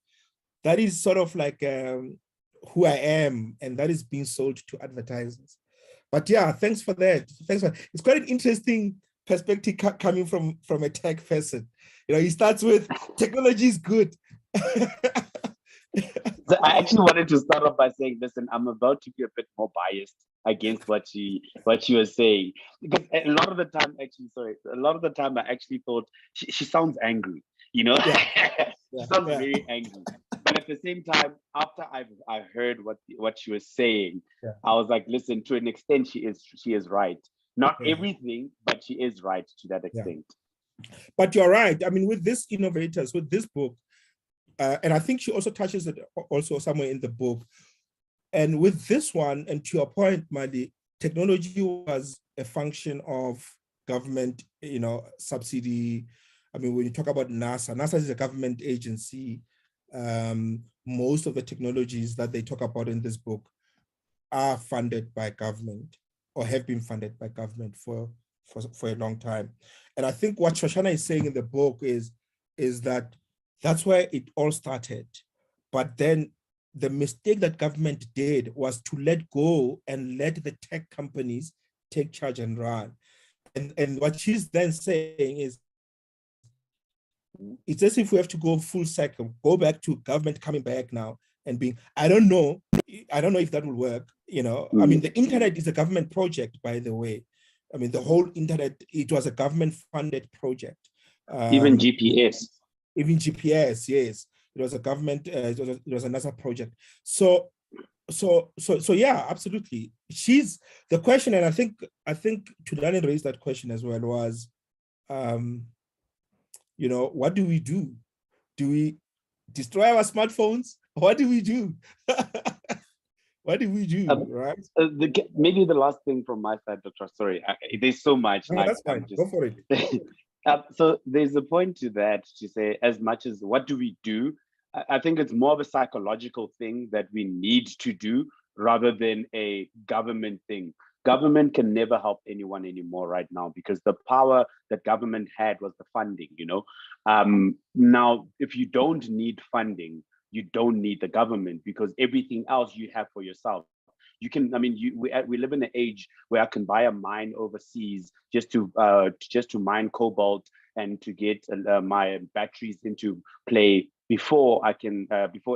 that is sort of like who I am, and that is being sold to advertisers. But yeah, thanks for that. It's quite an interesting perspective coming from a tech person. He starts with, technology is good. So I actually wanted to start off by saying, listen, I'm about to be a bit more biased against what she was saying, because a lot of the time I actually thought she sounds angry, Yeah. She sounds very angry. But at the same time, after I heard what she was saying, I was like, listen, to an extent, she is right. Not everything, but she is right to that extent. But you're right. I mean, with this innovators, with this book, and I think she also touches it also somewhere in the book. And with this one, and to your point, Madi, technology was a function of government, subsidy. I mean, when you talk about NASA is a government agency. Most of the technologies that they talk about in this book are funded by government, or have been funded by government for a long time. And I think what Shoshana is saying in the book is that that's where it all started. But then the mistake that government did was to let go and let the tech companies take charge and run. And what she's then saying is, it's as if we have to go full cycle, go back to government coming back now and being, I don't know if that will work. I mean, the internet is a government project, by the way. I mean, the whole internet, it was a government funded project. Even GPS. Even GPS, yes. It was a government, it was a NASA project. So yeah, absolutely. She's the question, and I think Tudani raised that question as well, was, what do we do? Do we destroy our smartphones? What do we do? What do we do, right? Maybe the last thing from my side, Dr. Sorry, there's so much. No, that's fine. Go for it. So there's a point to that, to say, as much as what do we do, I think it's more of a psychological thing that we need to do rather than a government thing. Government can never help anyone anymore right now, because the power that government had was the funding, Now, if you don't need funding, you don't need the government, because everything else you have for yourself. You can, I mean, we live in an age where I can buy a mine overseas just to mine cobalt and to get my batteries into play before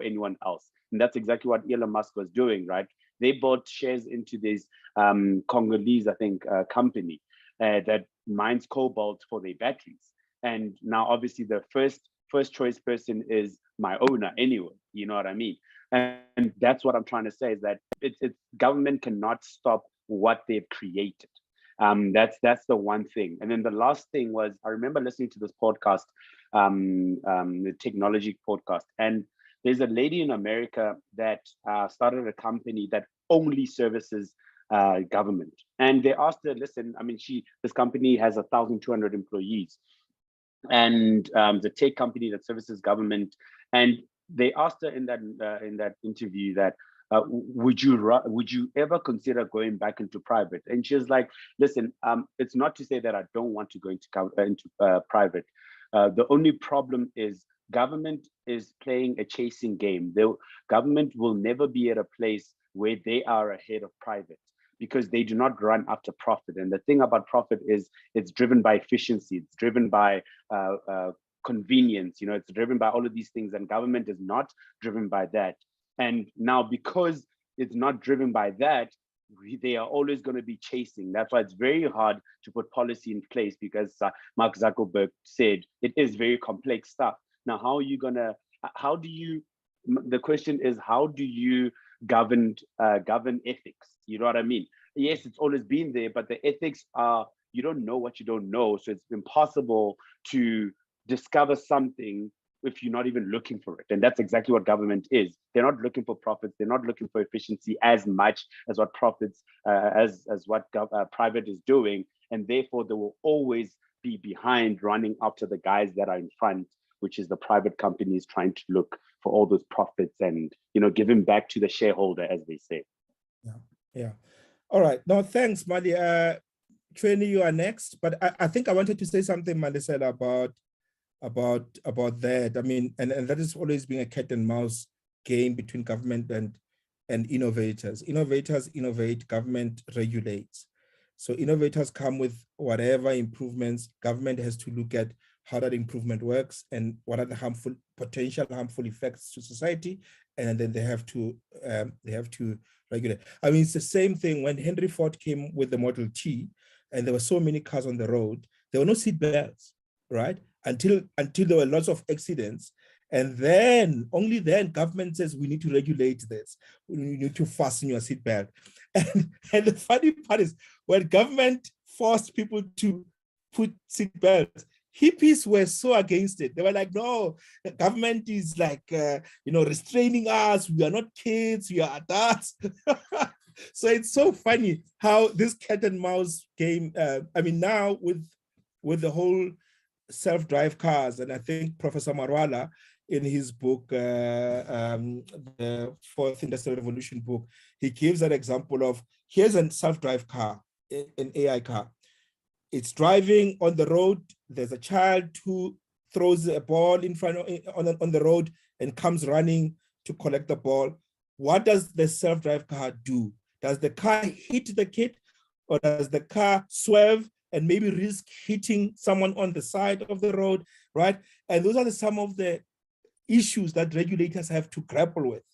anyone else. And that's exactly what Elon Musk was doing, right? They bought shares into this Congolese, I think, company that mines cobalt for their batteries. And now, obviously, the first choice person is my owner anyway. You know what I mean? And that's what I'm trying to say, is that it's government cannot stop what they've created. That's the one thing. And then the last thing was, I remember listening to this podcast the technology podcast. And there's a lady in America that started a company that only services government. And they asked her, listen, I mean, this company has 1,200 employees, and the tech company that services government. And they asked her in that interview that, would you ever consider going back into private? And she was like, listen, it's not to say that I don't want to go into private. The only problem is government is playing a chasing game. The government will never be at a place where they are ahead of private, because they do not run after profit. And the thing about profit is it's driven by efficiency, it's driven by convenience, it's driven by all of these things, and government is not driven by that. And now, because it's not driven by that, they are always going to be chasing. That's why it's very hard to put policy in place, because Mark Zuckerberg said it is very complex stuff. Now, the question is, how do you govern ethics? You know what I mean? Yes, it's always been there, but the ethics are, you don't know what you don't know. So it's impossible to discover something if you're not even looking for it. And that's exactly what government is. They're not looking for profits. They're not looking for efficiency as much as what profits, as what private is doing. And therefore, they will always be behind, running after the guys that are in front, which is the private companies trying to look for all those profits and, giving back to the shareholder, as they say. Yeah. All right. No, thanks, Mali. Trini, you are next. But I think I wanted to say something, Mali said about that. I mean, and that has always been a cat and mouse game between government and innovators. Innovators innovate, government regulates. So innovators come with whatever improvements. Government has to look at how that improvement works and what are the potential harmful effects to society, and then they have to regulate. I mean, it's the same thing when Henry Ford came with the Model T, and there were so many cars on the road. There were no seat belts, right? Until there were lots of accidents, and then only then government says we need to regulate this. We need to fasten your seatbelt. And the funny part is, when government forced people to put seatbelts, hippies were so against it. They were like, no, the government is like, restraining us. We are not kids, we are adults. So it's so funny how this cat and mouse game, now with the whole self-drive cars, and I think Professor Marwala in his book, the Fourth Industrial Revolution book, he gives an example of, here's a self-drive car, an AI car. It's driving on the road. There's a child who throws a ball in front on the road and comes running to collect the ball. What does the self-drive car do? Does the car hit the kid, or does the car swerve and maybe risk hitting someone on the side of the road, right? And those are some of the issues that regulators have to grapple with,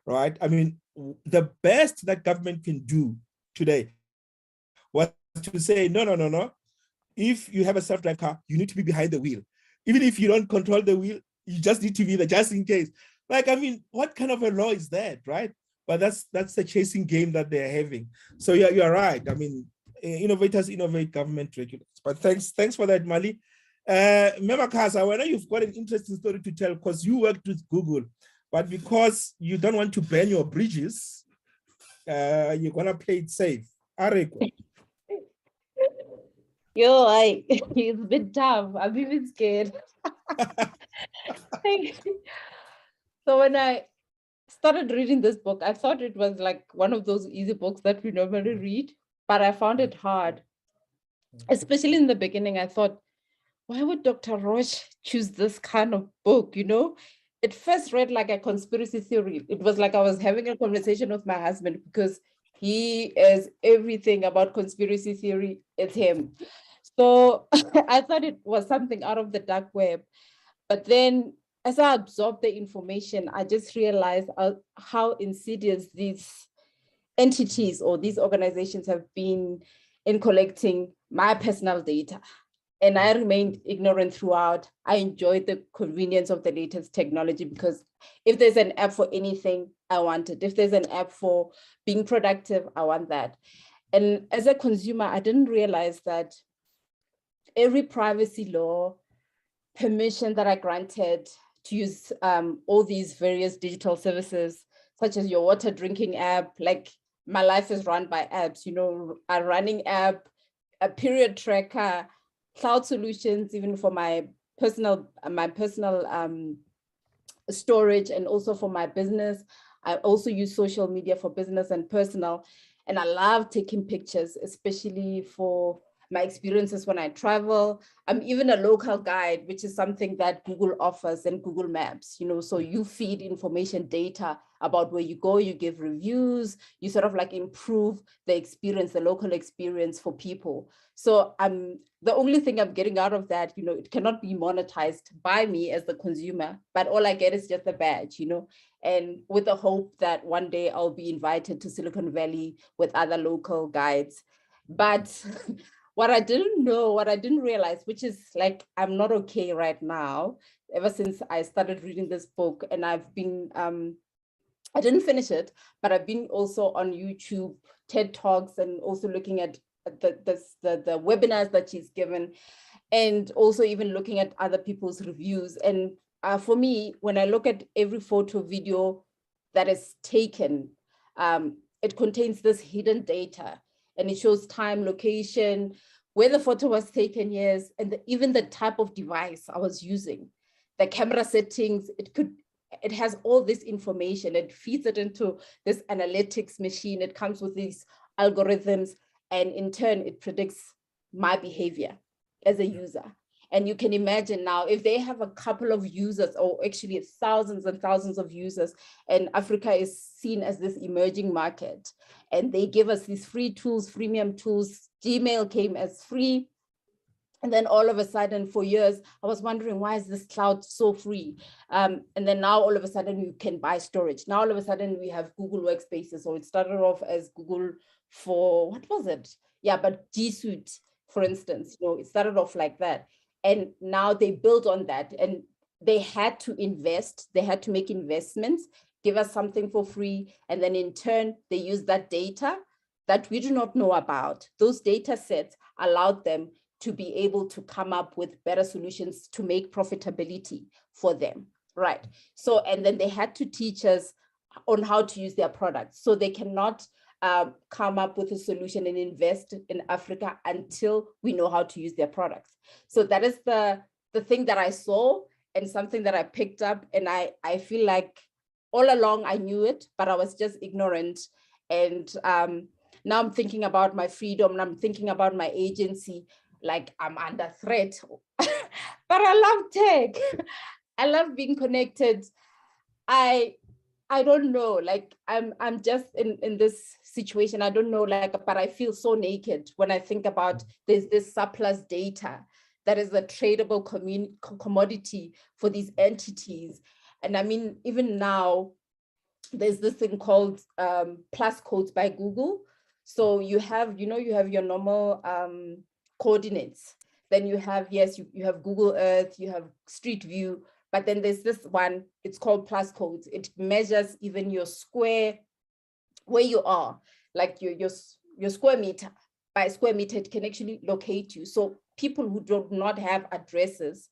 right? I mean, the best that government can do today was to say, no. If you have a self-drive car, you need to be behind the wheel. Even if you don't control the wheel, you just need to be there just in case. Like, I mean, what kind of a law is that, right? But that's the chasing game that they're having. So yeah, you're right. I mean, innovators innovate, government regulates. But thanks for that, Mali. Memakasa, I know you've got an interesting story to tell because you worked with Google, but because you don't want to burn your bridges, you're gonna play it safe. Areko. It's a bit tough. I'm even scared. So when I started reading this book, I thought it was like one of those easy books that we normally read, but I found it hard. Especially in the beginning, I thought, why would Dr. Roche choose this kind of book? It first read like a conspiracy theory. It was like I was having a conversation with my husband, because he is everything about conspiracy theory. It's him. So I thought it was something out of the dark web. But then as I absorbed the information, I just realized how insidious these entities or these organizations have been in collecting my personal data. And I remained ignorant throughout. I enjoyed the convenience of the latest technology, because if there's an app for anything, I want it. If there's an app for being productive, I want that. And as a consumer, I didn't realize that every privacy law permission that I granted to use all these various digital services, such as your water drinking app. Like, my life is run by apps, you know, a running app, a period tracker, cloud solutions, even for my personal storage, and also for my business. I also use social media for business and personal. And I love taking pictures, especially for my experiences when I travel. I'm even a local guide, which is something that Google offers, and Google Maps, you know, so you feed information data about where you go, you give reviews, you sort of like improve the experience, the local experience for people. So the only thing I'm getting out of that, you know, it cannot be monetized by me as the consumer, but all I get is just a badge, you know, and with the hope that one day I'll be invited to Silicon Valley with other local guides. But what I didn't realize, which is like, I'm not okay right now, ever since I started reading this book, and I've been, I didn't finish it, but I've been also on YouTube, TED Talks, and also looking at the webinars that she's given, and also even looking at other people's reviews. And for me, when I look at every photo, video that is taken, it contains this hidden data, and it shows time, location, where the photo was taken, yes, and even the type of device I was using, the camera settings. It has all this information. It feeds it into this analytics machine. It comes with these algorithms, and in turn, it predicts my behavior as a user. And you can imagine now, if they have a couple of users, or actually thousands and thousands of users, and Africa is seen as this emerging market, and they give us these free tools, freemium tools. Gmail came as free. And then all of a sudden, for years, I was wondering, why is this cloud so free? And then now all of a sudden you can buy storage. Now all of a sudden we have Google Workspaces. So it started off as Google for, what was it? Yeah, but G Suite, for instance, you know, it started off like that. And now they built on that, and they had to invest. They had to make investments, give us something for free. And then in turn, they use that data that we do not know about. Those data sets allowed them to be able to come up with better solutions to make profitability for them, right? So, and then they had to teach us on how to use their products. So they cannot come up with a solution and invest in Africa until we know how to use their products. So that is the thing that I saw, and something that I picked up, and I feel like all along I knew it, but I was just ignorant. And now I'm thinking about my freedom, and I'm thinking about my agency, like I'm under threat. But I love tech. I love being connected. I don't know, like I'm just in this situation. I don't know, like, but I feel so naked when I think about there's this surplus data that is a tradable commodity for these entities. And I mean, even now, there's this thing called plus codes by Google. So you have, you have your normal coordinates. Then you have, yes, you have Google Earth, you have Street View, but then there's this one, it's called plus codes. It measures even your square, where you are, like your square meter. By square meter, it can actually locate you. So people who do not have addresses,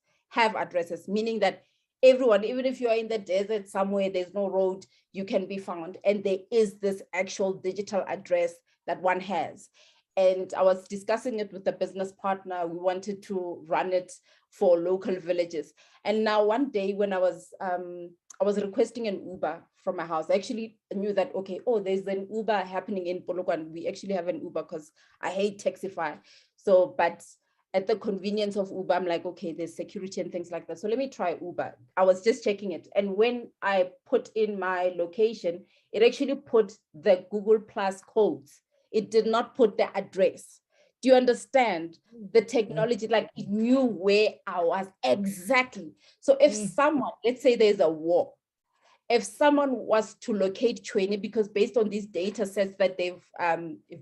meaning that everyone, even if you're in the desert somewhere, there's no road, you can be found. And there is this actual digital address that one has. And I was discussing it with a business partner. We wanted to run it for local villages. And now one day when I was requesting an Uber from my house, I actually knew that, okay, there's an Uber happening in Polokwane. We actually have an Uber because I hate Taxify. So, but at the convenience of Uber, I'm like, okay, there's security and things like that. So let me try Uber. I was just checking it. And when I put in my location, it actually put the Google Plus codes. It did not put the address. Do you understand the technology? Like, it knew where I was exactly. So if someone, let's say there's a war, if someone was to locate Chweni, because based on these data sets that they've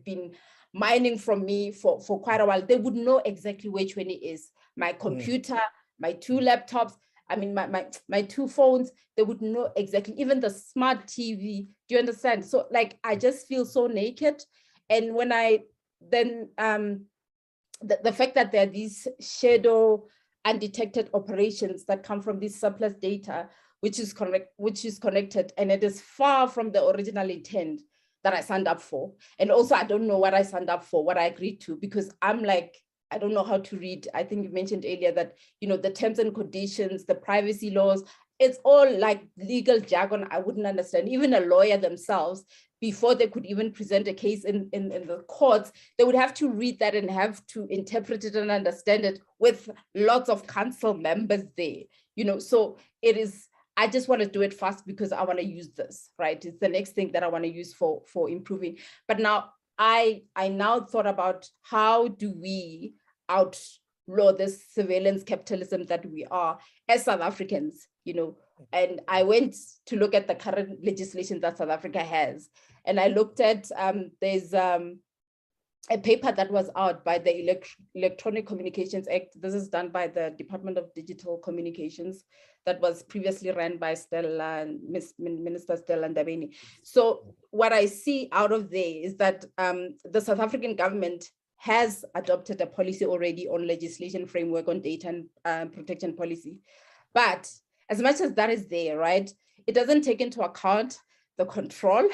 been mining from me for quite a while, they would know exactly where Chweni is. My computer, my two laptops, I mean, my two phones, they would know exactly, even the smart TV. Do you understand? So like, I just feel so naked. And when I then, the fact that there are these shadow undetected operations that come from this surplus data, which is connected, and it is far from the original intent that I signed up for. And also, I don't know what I signed up for, what I agreed to, because I'm like, I don't know how to read. I think you mentioned earlier that, you know, the terms and conditions, the privacy laws, it's all like legal jargon I wouldn't understand. Even a lawyer themselves, before they could even present a case in the courts, they would have to read that and have to interpret it and understand it with lots of council members there, you know. So it is, I just want to do it fast because I want to use this, right? It's the next thing that I want to use for improving. But now I now thought about, how do we outlaw this surveillance capitalism that we are as South Africans, you know? And I went to look at the current legislation that South Africa has. And I looked at, there's a paper that was out by the Electronic Communications Act. This is done by the Department of Digital Communications that was previously run by Minister Stella Ndabeni. So what I see out of there is that the South African government has adopted a policy already on legislation framework on data and protection policy. But as much as that is there, right, it doesn't take into account the control,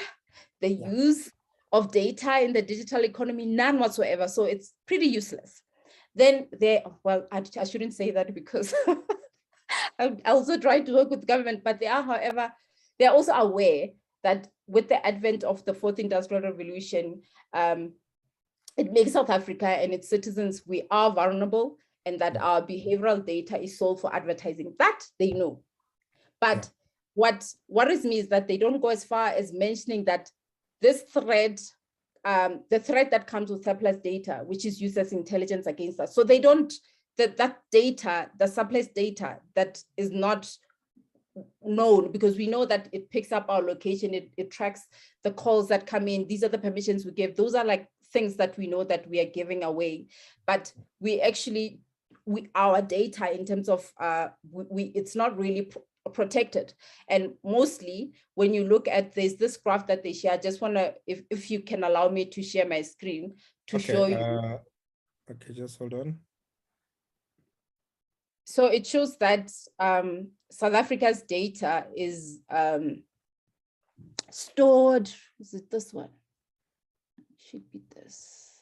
the use of data in the digital economy, none whatsoever. So it's pretty useless. Then well, I shouldn't say that because I also try to work with government, but they are, however, they're also aware that with the advent of the fourth industrial revolution, it makes South Africa and its citizens, we are vulnerable, and that our behavioral data is sold for advertising. That they know. But what worries me is that they don't go as far as mentioning that this threat, the threat that comes with surplus data, which is used as intelligence against us. So they don't, that data, the surplus data that is not known, because we know that it picks up our location, it tracks the calls that come in, these are the permissions we give, those are like things that we know that we are giving away. But we actually, our data in terms of, it's not really protected. And mostly when you look at this graph that they share, I just want to, if you can allow me to share my screen to show you. Okay, just hold on. So it shows that South Africa's data is stored. Is it this one? It should be this.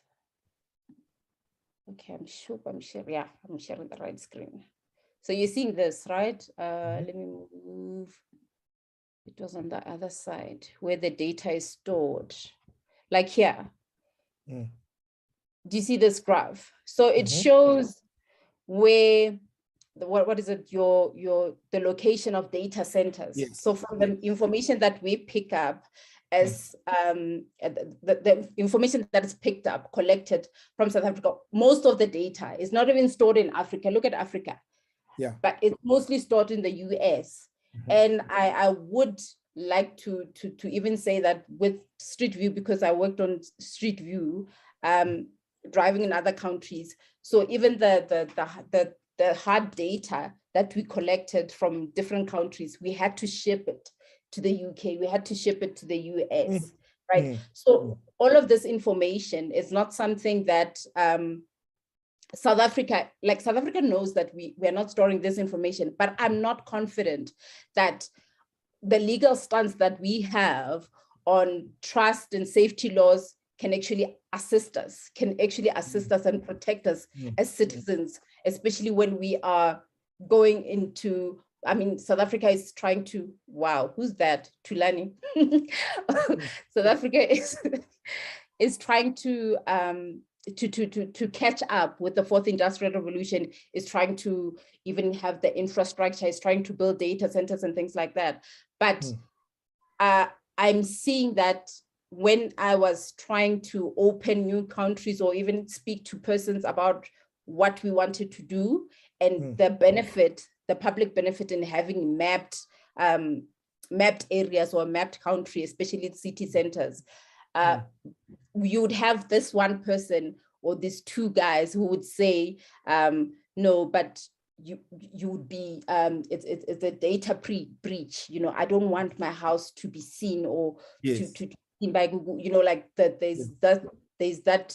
Okay, I'm sure I'm sharing. Yeah, I'm sharing the right screen. So you're seeing this, right? Let me move. It was on the other side where the data is stored, like here. Do you see this graph? So it shows where what is it, the location of data centers. Yes. So from the information that we pick up as the information that is picked up, collected from South Africa, most of the data is not even stored in Africa. Look at Africa. Yeah. But it's mostly stored in the US. And I would like to even say that with Street View, because I worked on Street View, driving in other countries. So even the hard data that we collected from different countries, we had to ship it to the UK, we had to ship it to the US, right? So all of this information is not something that South Africa knows that we are not storing this information, but I'm not confident that the legal stance that we have on trust and safety laws can actually assist us, and protect us as citizens, especially when we are going into, I mean, South Africa is trying to, wow, who's that? Tulani. South Africa is trying to catch up with the fourth industrial revolution, is trying to even have the infrastructure, is trying to build data centers and things like that. But I'm seeing that when I was trying to open new countries or even speak to persons about what we wanted to do and the benefit, the public benefit in having mapped areas or mapped country, especially city centers, you would have this one person or these two guys who would say, no, but you would be, it's a data breach. You know, I don't want my house to be seen or to seen by Google. You know, like that. There's that.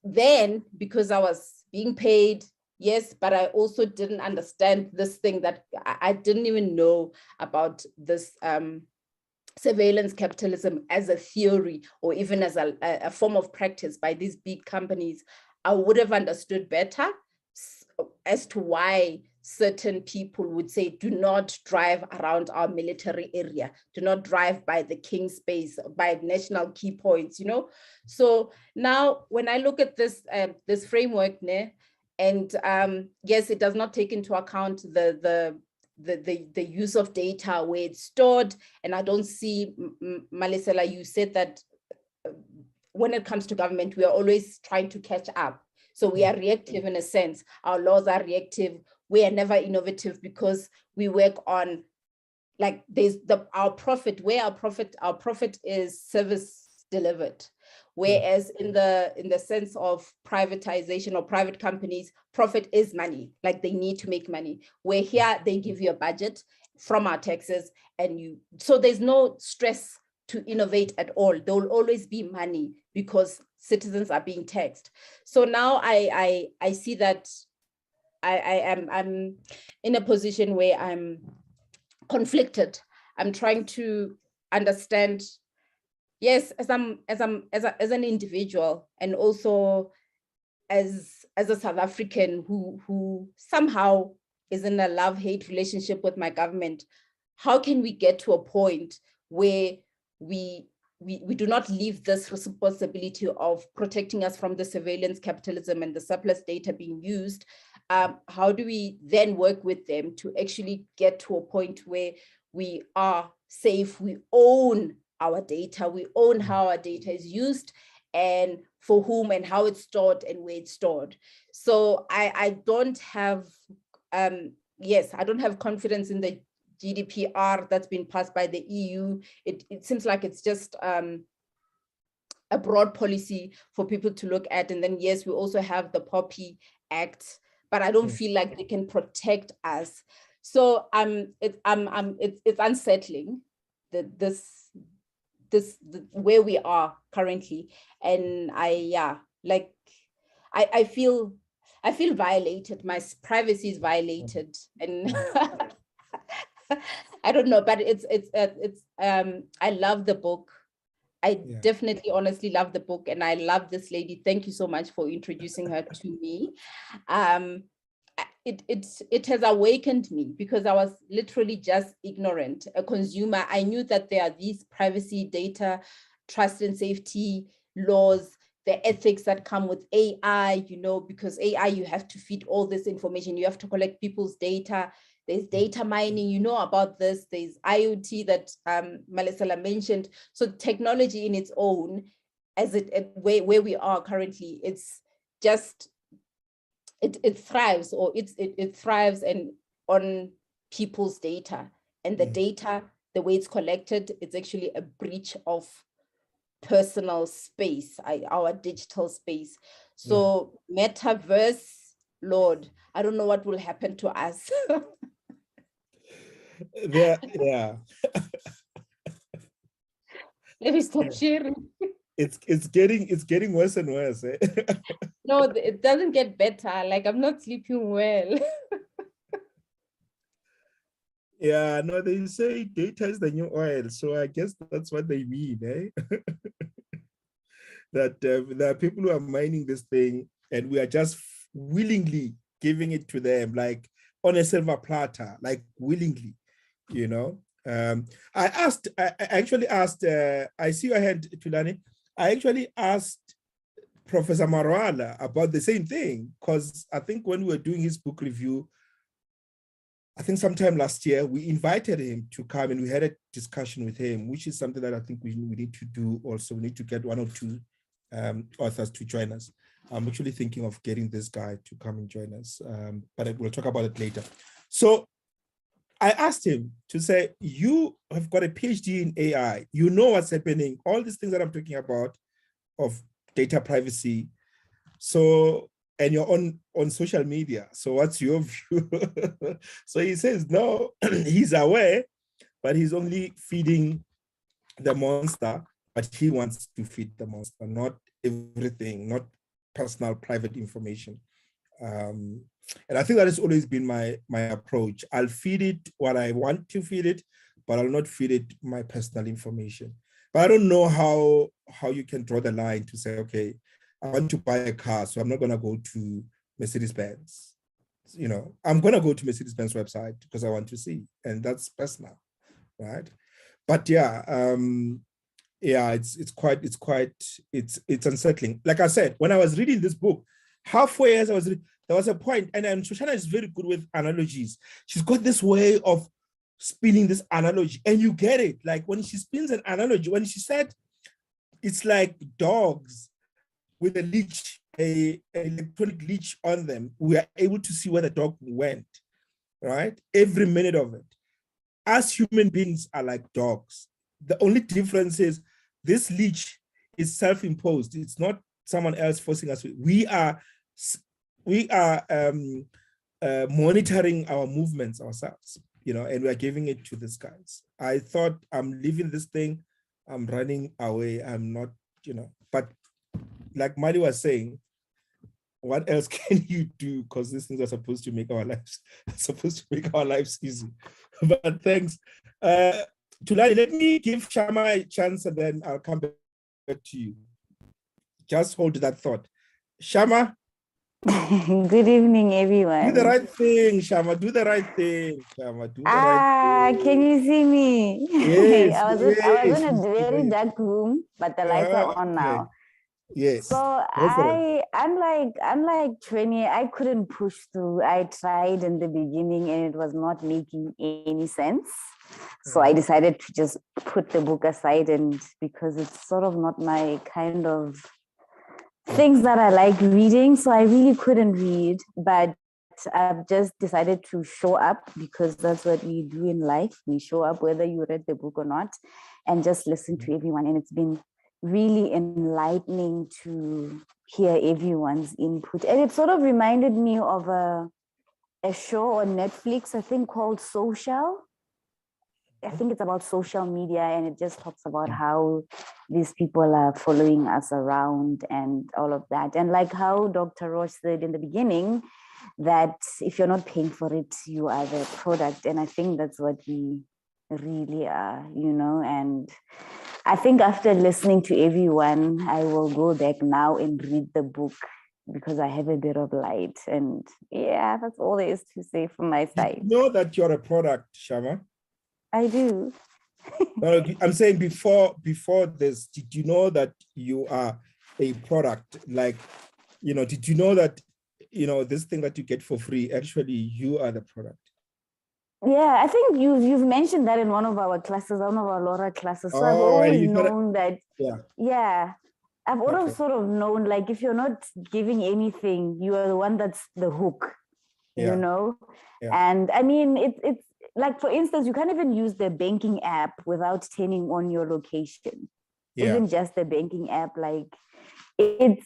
Then because I was being paid yes, but I also didn't understand this thing that I didn't even know about this surveillance capitalism as a theory or even as a form of practice by these big companies. I would have understood better as to why certain people would say, do not drive around our military area, do not drive by the King's Space, by national key points, you know? So now when I look at this, this framework, and yes, it does not take into account the use of data where it's stored. And I don't see, Malisela, you said that when it comes to government, we are always trying to catch up. So we are reactive in a sense. Our laws are reactive. We are never innovative because we work on, like, there's our profit, where our profit is service delivered. Whereas in the sense of privatization or private companies, profit is money, like they need to make money. Where here they give you a budget from our taxes, and so there's no stress to innovate at all. There will always be money because citizens are being taxed. So now I see that I'm in a position where I'm conflicted. I'm trying to understand, yes, as an individual, and also as a South African who somehow is in a love-hate relationship with my government. How can we get to a point where we do not leave this responsibility of protecting us from the surveillance capitalism and the surplus data being used? How do we then work with them to actually get to a point where we are safe, we own our data, we own how our data is used, and for whom and how it's stored and where it's stored? So I don't have, yes, I don't have confidence in the GDPR that's been passed by the EU. It seems like it's just a broad policy for people to look at. And then, yes, we also have the POPI Act, but I don't feel like they can protect us. So it's unsettling that this where we are currently. And I feel violated. My privacy is violated, and I don't know, but it's I love the book. I definitely honestly love the book, and I love this lady. Thank you so much for introducing her to me. It has awakened me, because I was literally just ignorant, a consumer. I knew that there are these privacy, data, trust and safety laws, the ethics that come with AI, you know, because AI, you have to feed all this information, you have to collect people's data. There's data mining, you know about this. There's IoT that Malisela mentioned. So technology in its own, as where we are currently, it's just, it thrives, or it thrives and on people's data. And the data, the way it's collected, it's actually a breach of personal space, our digital space. So metaverse, Lord, I don't know what will happen to us. Let me stop sharing. It's getting worse and worse. No, it doesn't get better. Like, I'm not sleeping well. Yeah, no, they say data is the new oil, so I guess that's what they mean, eh? That there are people who are mining this thing, and we are just willingly giving it to them, like on a silver platter, like willingly, you know. I actually asked, I see your hand, Tulani. I actually asked Professor Marwala about the same thing, because I think when we were doing his book review, I think sometime last year, we invited him to come and we had a discussion with him, which is something that I think we need to do also. We need to get one or two authors to join us. I'm actually thinking of getting this guy to come and join us, but we'll talk about it later. So I asked him to say, you have got a PhD in AI, you know what's happening, all these things that I'm talking about of data privacy. So, and you're on social media. So what's your view? So he says, no, he's aware, but he's only feeding the monster, but he wants to feed the monster, not everything, not personal private information And I think that has always been my approach. I'll feed it what I want to feed it, but I'll not feed it my personal information. But I don't know how you can draw the line to say, okay, I want to buy a car, so I'm not going to go to Mercedes-Benz. I'm going to go to Mercedes-Benz website because I want to see, and that's personal, right? But yeah, it's unsettling. Like I said, when I was reading this book, halfway as I was reading, there was a point, and Shoshana is very good with analogies. She's got this way of spinning this analogy, and you get it. Like when she spins an analogy, when she said it's like dogs with a leash, a electronic leash on them, we are able to see where the dog went, right? Every minute of it. Us human beings are like dogs. The only difference is this leash is self-imposed. It's not someone else forcing us. We are monitoring our movements ourselves, and we are giving it to these guys. I thought I'm leaving this thing, I'm running away. I'm not, but like Mali was saying, what else can you do? Because these things are supposed to make our lives easy. But thanks. Tulani, let me give Shama a chance and then I'll come back to you. Just hold that thought. Shama? Good evening, everyone. Do the right thing, Shama. Do the right thing, Shama. Do the right thing. Can you see me? Yes. I was in a very dark room, but the lights are on now. Yes. So unlike 20, I couldn't push through. I tried in the beginning and it was not making any sense. So I decided to just put the book aside, and because it's sort of not my kind of things that I like reading, so I really couldn't read, but I've just decided to show up because that's what we do in life. We show up whether you read the book or not, and just listen to everyone. And it's been really enlightening to hear everyone's input. And it sort of reminded me of a show on Netflix, I think called Social. I think it's about social media, and it just talks about how these people are following us around and all of that. And like how Dr. Roche said in the beginning, that if you're not paying for it, you are the product. And I think that's what we really are, and I think after listening to everyone, I will go back now and read the book because I have a bit of light. And yeah, that's all there is to say from my side. You know that you're a product, Shama? I do. No, I'm saying before this, did you know that you are a product? Like, did you know that, this thing that you get for free, actually you are the product? Yeah, I think you've mentioned that in one of our classes, one of our Lora classes. So I've always known that. Yeah. I've always sort of known, like, if you're not giving anything, you are the one that's the hook, Yeah. And I mean, it's like, for instance, you can't even use the banking app without turning on your location. Even just the banking app, like,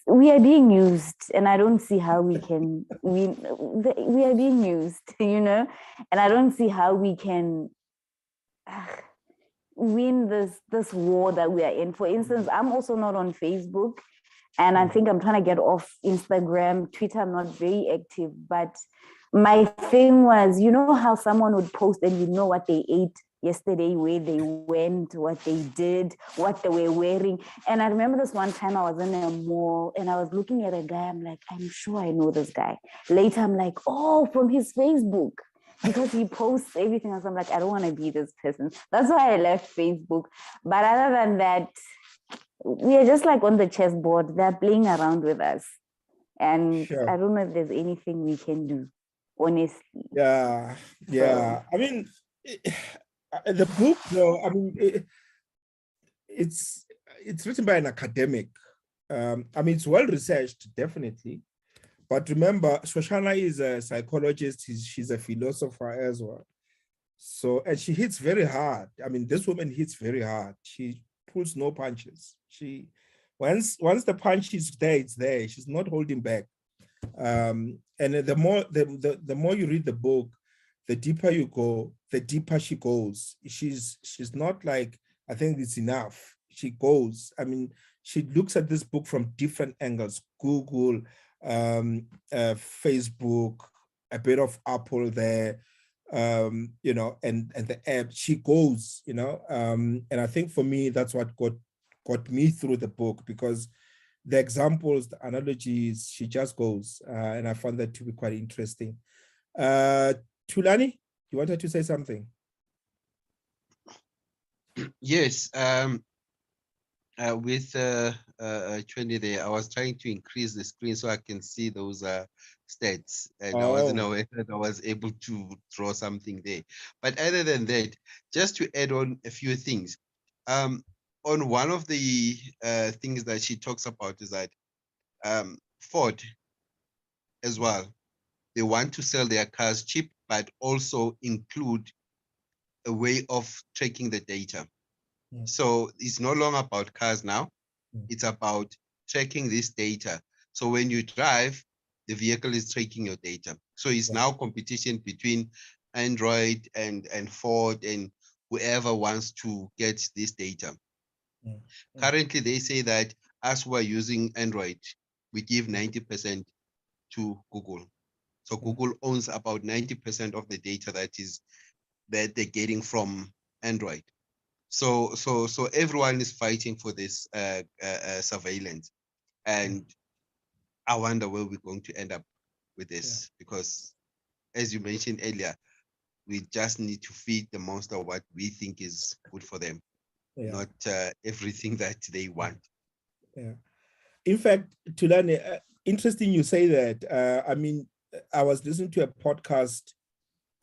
we are being used, and I don't see how we can we are being used, and I don't see how we can win this war that we are in. For instance, I'm also not on Facebook, and I think I'm trying to get off Instagram, Twitter. I'm not very active, but my thing was, how someone would post and what they ate yesterday, where they went, what they did, what they were wearing. And I remember this one time I was in a mall and I was looking at a guy. I'm like, I'm sure I know this guy. Later, I'm like, oh, from his Facebook, because he posts everything else. I'm like, I don't want to be this person. That's why I left Facebook. But other than that, we are just like on the chessboard. They're playing around with us. And I don't know if there's anything we can do, honestly. Yeah. I mean, the book, though, I mean, it's written by an academic. I mean, it's well researched, definitely. But remember, Shoshana is a psychologist. She's a philosopher as well. So, and she hits very hard. I mean, this woman hits very hard. She pulls no punches. Once the punch is there, it's there. She's not holding back. And the more you read the book, the deeper you go, the deeper she goes. She's not like, I think it's enough. She goes. I mean, she looks at this book from different angles: Google, Facebook, a bit of Apple there, you know, and the app, she goes, you know, and I think for me, that's what got me through the book, because the examples, the analogies, she just goes, and I found that to be quite interesting. Thulani, you wanted to say something? Yes, with 20 there, I was trying to increase the screen so I can see those stats, and I wasn't aware that I was able to draw something there. But other than that, just to add on a few things, on one of the things that she talks about is that Ford as well, they want to sell their cars cheap, but also include a way of tracking the data. So it's no longer about cars now. It's about tracking this data. So when you drive, the vehicle is tracking your data. So it's now competition between Android and Ford and whoever wants to get this data. Currently, they say that as we're using Android, we give 90% to Google. So Google owns about 90% of the data that they're getting from Android. So everyone is fighting for this surveillance, and I wonder where we're going to end up with this, because as you mentioned earlier, we just need to feed the monster what we think is good for them, not everything that they want. Yeah. In fact, Thulani, interesting you say that. I mean, I was listening to a podcast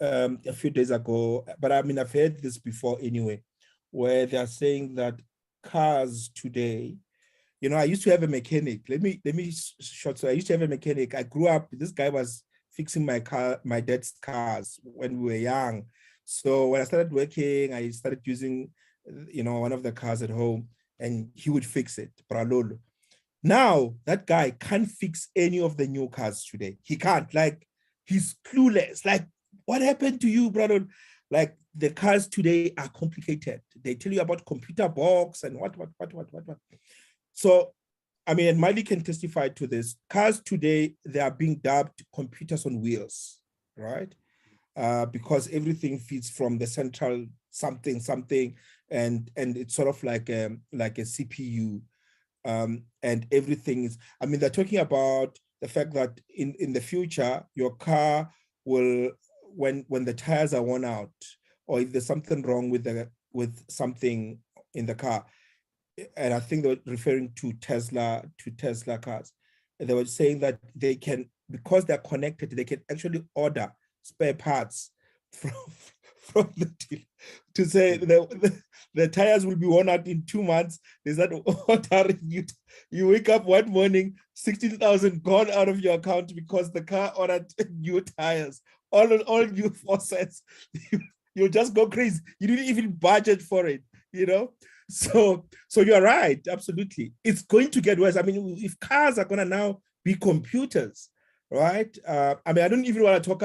a few days ago, but I mean, I've heard this before anyway, where they're saying that cars today, you know, I used to have a mechanic. Let me short. So I used to have a mechanic. I grew up, this guy was fixing my dad's cars when we were young. So when I started working, I started using, you know, one of the cars at home, and he would fix it. Bralolo. Now that guy can't fix any of the new cars today. He can't. Like, he's clueless. Like, what happened to you, brother? Like, the cars today are complicated. They tell you about computer box and what. So, I mean, and Miley can testify to this. Cars today, they are being dubbed computers on wheels, right? Because everything feeds from the central something, and it's sort of like a CPU. And everything is, I mean, they're talking about the fact that in the future, your car will, when the tires are worn out, or if there's something wrong with something in the car, and I think they were referring to Tesla cars, and they were saying that they can, because they're connected, they can actually order spare parts from the dealer to say the tires will be worn out in 2 months. There's that order. You wake up one morning, 16,000 gone out of your account because the car ordered new tires, all new faucets. You'll just go crazy. You didn't even budget for it, you know? So you're right, absolutely. It's going to get worse. I mean, if cars are gonna now be computers, right? I mean, I don't even want to talk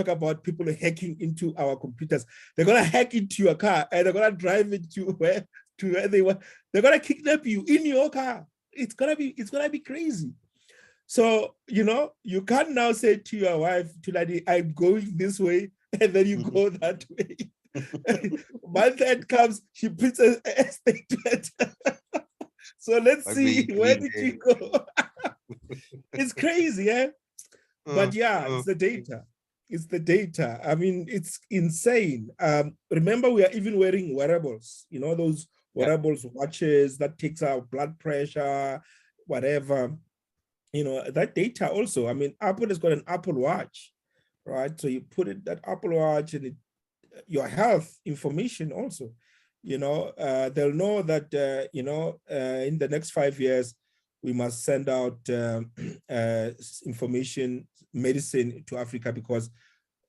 about people hacking into our computers. They're gonna hack into your car and they're gonna drive it to where they want. They're gonna kidnap you in your car. It's gonna be crazy. So, you know, you can't now say to your wife, Thulani, I'm going this way, and then you go that way. Month end comes, she puts a statement. So let's see, where did you go? It's crazy, eh? But yeah, it's the data. It's the data. I mean, it's insane. Remember, we are even wearing wearables, you know, those wearables, watches that takes our blood pressure, whatever. You know, that data also. I mean, Apple has got an Apple Watch, right? So you put it, that Apple Watch, and your health information also, you know, they'll know that, you know, in the next 5 years, we must send out information, medicine to Africa, because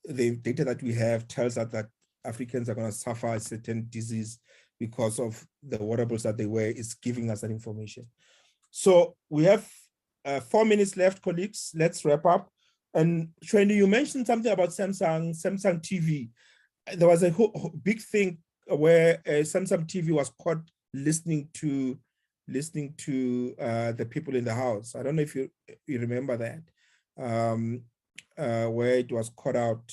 the data that we have tells us that Africans are going to suffer a certain disease because of the wearables that they wear. Is giving us that information. So we have 4 minutes left, colleagues. Let's wrap up. And Shweni, you mentioned something about Samsung TV. There was a big thing where Samsung TV was caught listening to the people in the house. I don't know if you remember that. where it was caught out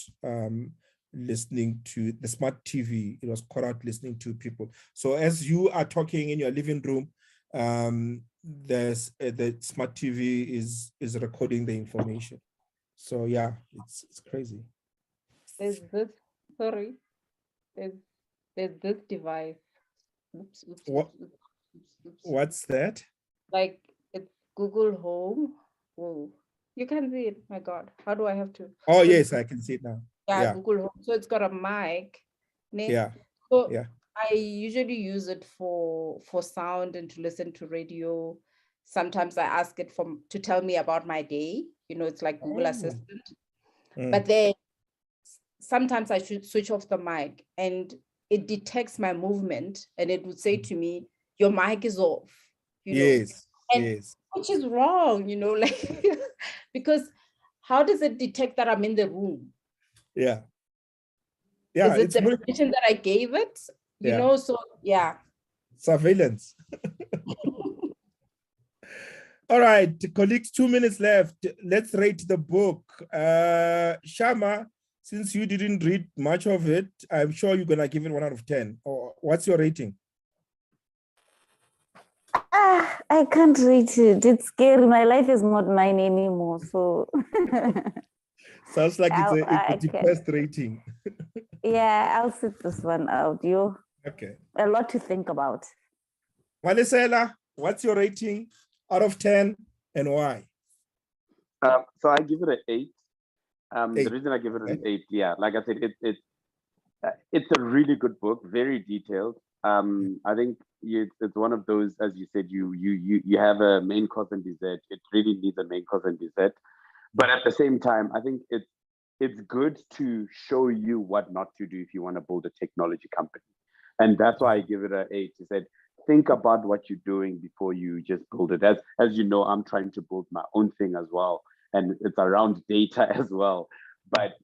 listening to the smart TV. It was caught out listening to people. So as you are talking in your living room, there's the smart TV is recording the information. So yeah, it's crazy. There's this, sorry, there's this device. Oops, oops, What? oops, oops, oops, oops. What's that? Like it's Google Home. Whoa, you can see it. My God, how do I have to? Oh So yes, I can see it now. yeah, Google Home. So it's got a mic. Yeah. So Yeah. I usually use it for sound and to listen to radio. Sometimes I ask it to tell me about my day. You know, it's like Google Assistant. But then sometimes I should switch off the mic and it detects my movement and it would say to me, your mic is off. You know? Yes. And Yes. which is wrong, you know, like because how does it detect that I'm in the room? Yeah. Yeah. Is it the permission that I gave it? You know, so yeah. Surveillance. All right, colleagues, 2 minutes left. Let's rate the book. Shama, since you didn't read much of it, I'm sure you're gonna give it 1 out of 10. Or what's your rating? I can't rate it. It's scary. My life is not mine anymore. So sounds like it's a depressed rating. Yeah, I'll sit this one out. Okay. A lot to think about. Malisela, what's your rating out of 10 and why? So I give it an 8. 8. The reason I give it an 8, yeah, like I said, it's a really good book, very detailed. I think it's one of those, as you said, you have a main cause and dessert. It really needs a main cause and dessert, but at the same time, I think it's good to show you what not to do if you want to build a technology company, and that's why I give it an 8. He said, think about what you're doing before you just build it. As you know, I'm trying to build my own thing as well, and it's around data as well. But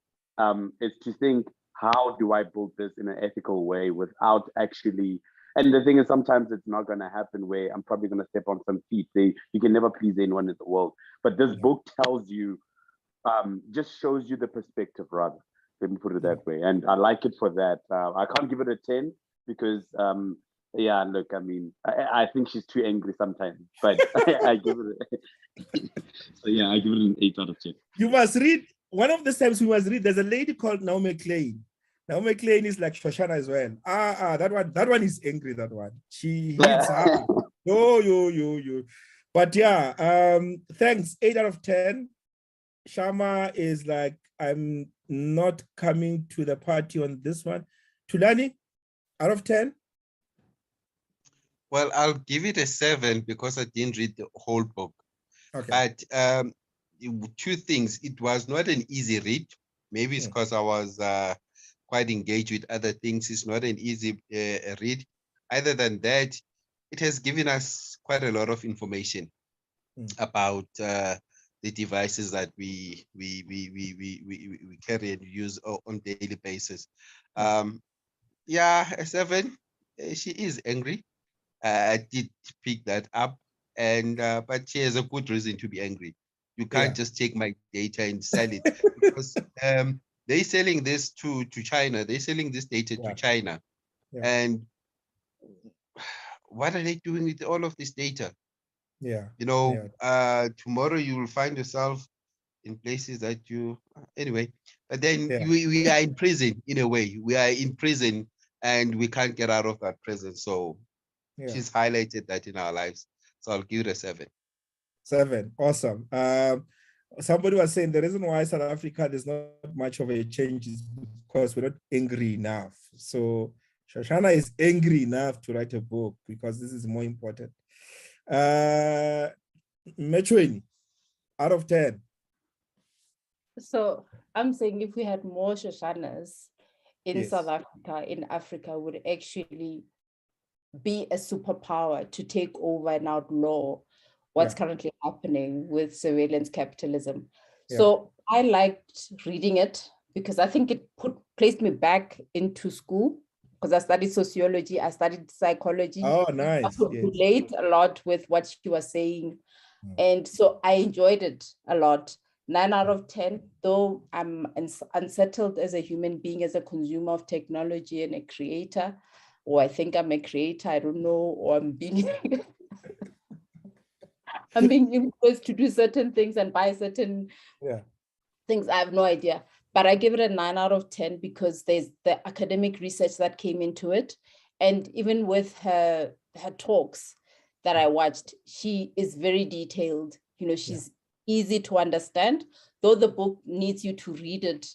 it's to think, how do I build this in an ethical way without actually, and the thing is, sometimes it's not going to happen where I'm probably going to step on some feet. You can never please anyone in the world. But this book tells you, just shows you the perspective, rather. Let me put it that way. And I like it for that. I can't give it a 10 because, yeah, look, I mean, I think she's too angry sometimes, but I give it so yeah, I give it an 8 out of 10. You must read, one of the times we must read, there's a lady called Naomi Klein. Naomi Klein is like Shoshana as well. That one is angry, that one. She hits hard. Yo. But yeah, thanks, 8 out of 10. Shama is like, I'm not coming to the party on this one. Tulani, out of 10? Well, I'll give it a 7 because I didn't read the whole book. Okay. But 2 things. It was not an easy read. Maybe it's because I was quite engaged with other things. It's not an easy read. Other than that, it has given us quite a lot of information about the devices that we carry and use on a daily basis. Yeah, a 7. She is angry. I did pick that up, and but she has a good reason to be angry. You can't just take my data and sell it because they're selling this to China. They're selling this data to China, and what are they doing with all of this data? You know, tomorrow you will find yourself in places that you anyway. But then we are in prison in a way. We are in prison, and we can't get out of that prison. So. She's highlighted that in our lives. So I'll give it a 7. 7, awesome. Somebody was saying the reason why South Africa there's not much of a change is because we're not angry enough. So Shoshana is angry enough to write a book because this is more important. Metroini, out of 10. So I'm saying if we had more Shoshanas in South Africa, in Africa, would actually be a superpower to take over and outlaw what's currently happening with surveillance capitalism. So I liked reading it because I think it placed me back into school because I studied sociology, I studied psychology. Oh, nice. I could relate a lot with what she was saying. And so I enjoyed it a lot. 9 out of 10, though I'm unsettled as a human being, as a consumer of technology and a creator, or I think I'm a creator, I don't know, or I'm being I'm being influenced to do certain things and buy certain things. I have no idea. But I give it a 9 out of 10 because there's the academic research that came into it. And even with her talks that I watched, she is very detailed. You know, she's easy to understand, though the book needs you to read it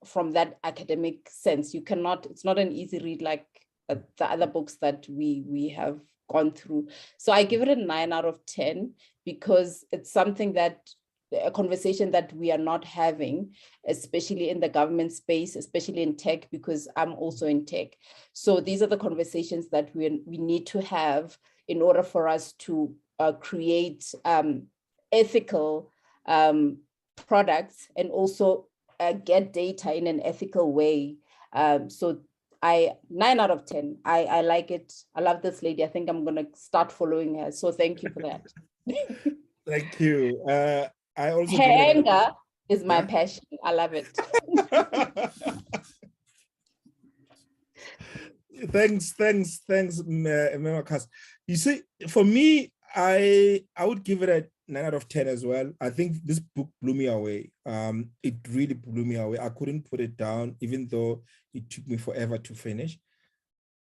from that academic sense. You cannot, it's not an easy read like the other books that we have gone through. So I give it a 9 out of 10 because it's something that, a conversation that we are not having, especially in the government space, especially in tech, because I'm also in tech. So these are the conversations that we need to have in order for us to create ethical products and also get data in an ethical way. So 9 out of 10. I like it. I love this lady. I think I'm gonna start following her. So thank you for that. Thank you. I also her anger is my passion. I love it. Thanks, Memakas. You see, for me, I would give it a 9 out of 10 as well. I think this book blew me away. It really blew me away. I couldn't put it down, even though it took me forever to finish.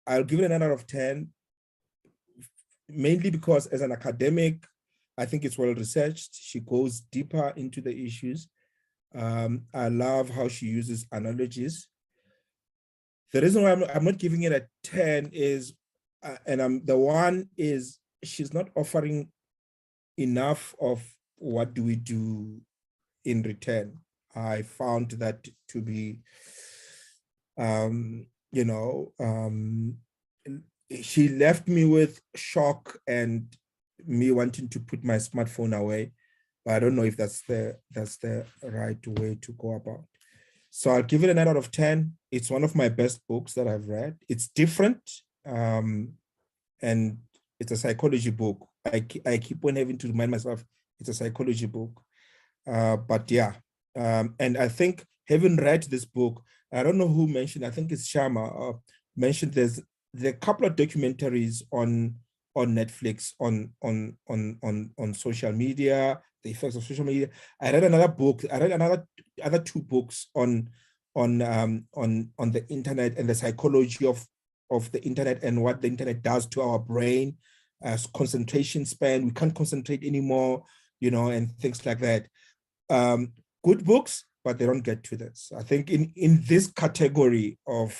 I'll give it a 9 out of 10, mainly because as an academic, I think it's well researched. She goes deeper into the issues. I love how she uses analogies. The reason why I'm not giving it a 10 is, she's not offering enough of what do we do in return. I found that to be, she left me with shock and me wanting to put my smartphone away, but I don't know if that's the right way to go about. So I'll give it a 9 out of 10. It's one of my best books that I've read. It's different, and it's a psychology book. I keep on having to remind myself it's a psychology book. But yeah, and I think having read this book, I don't know who mentioned, I think it's Shama, mentioned there are a couple of documentaries on Netflix on social media, the effects of social media. I read another book. I read other 2 books on the internet and the psychology of the internet and what the internet does to our brain, as concentration span. We can't concentrate anymore, and things like that. Good books, but they don't get to this. I think in this category of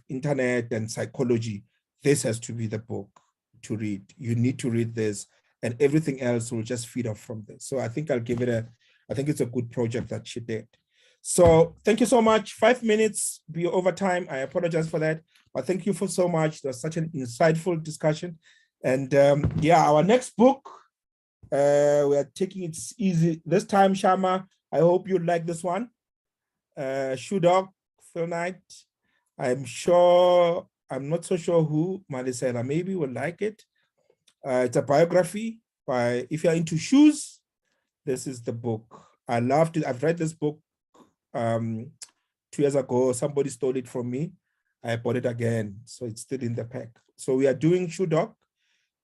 internet and psychology, this has to be the book to read. You need to read this, and everything else will just feed off from this. So I think I'll give it I think it's a good project that she did. So thank you so much. 5 minutes be over time. I apologize for that, but thank you for so much. It was such an insightful discussion. And our next book, we are taking it easy this time, Shama. I hope you like this one. Shoe Dog, Phil Knight. I'm not so sure who, Marisela maybe will like it. It's a biography by, if you're into shoes, this is the book. I loved it. I've read this book 2 years ago. Somebody stole it from me. I bought it again, so it's still in the pack. So we are doing Shoe Dog.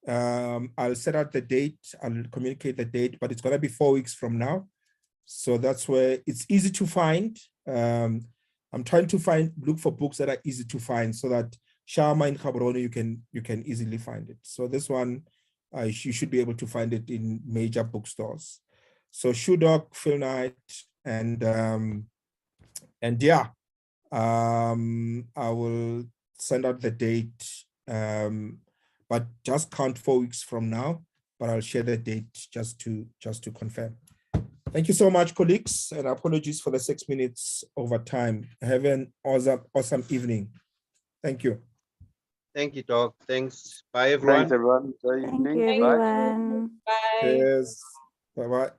I'll set out the date. I'll communicate the date, but it's gonna be 4 weeks from now. So that's where it's easy to find. I'm trying to look for books that are easy to find so that Shama in Gaborone, you can easily find it. So this one, you should be able to find it in major bookstores. So Shoe Dog, Phil Knight, and I will send out the date, but just count 4 weeks from now. But I'll share the date just to confirm. Thank you so much, colleagues, and apologies for the 6 minutes over time. Have an awesome evening. Thank you. Thank you, Doc. Thanks. Bye, everyone. Thanks, everyone. Thank you, everyone. Bye. Cheers. Bye-bye.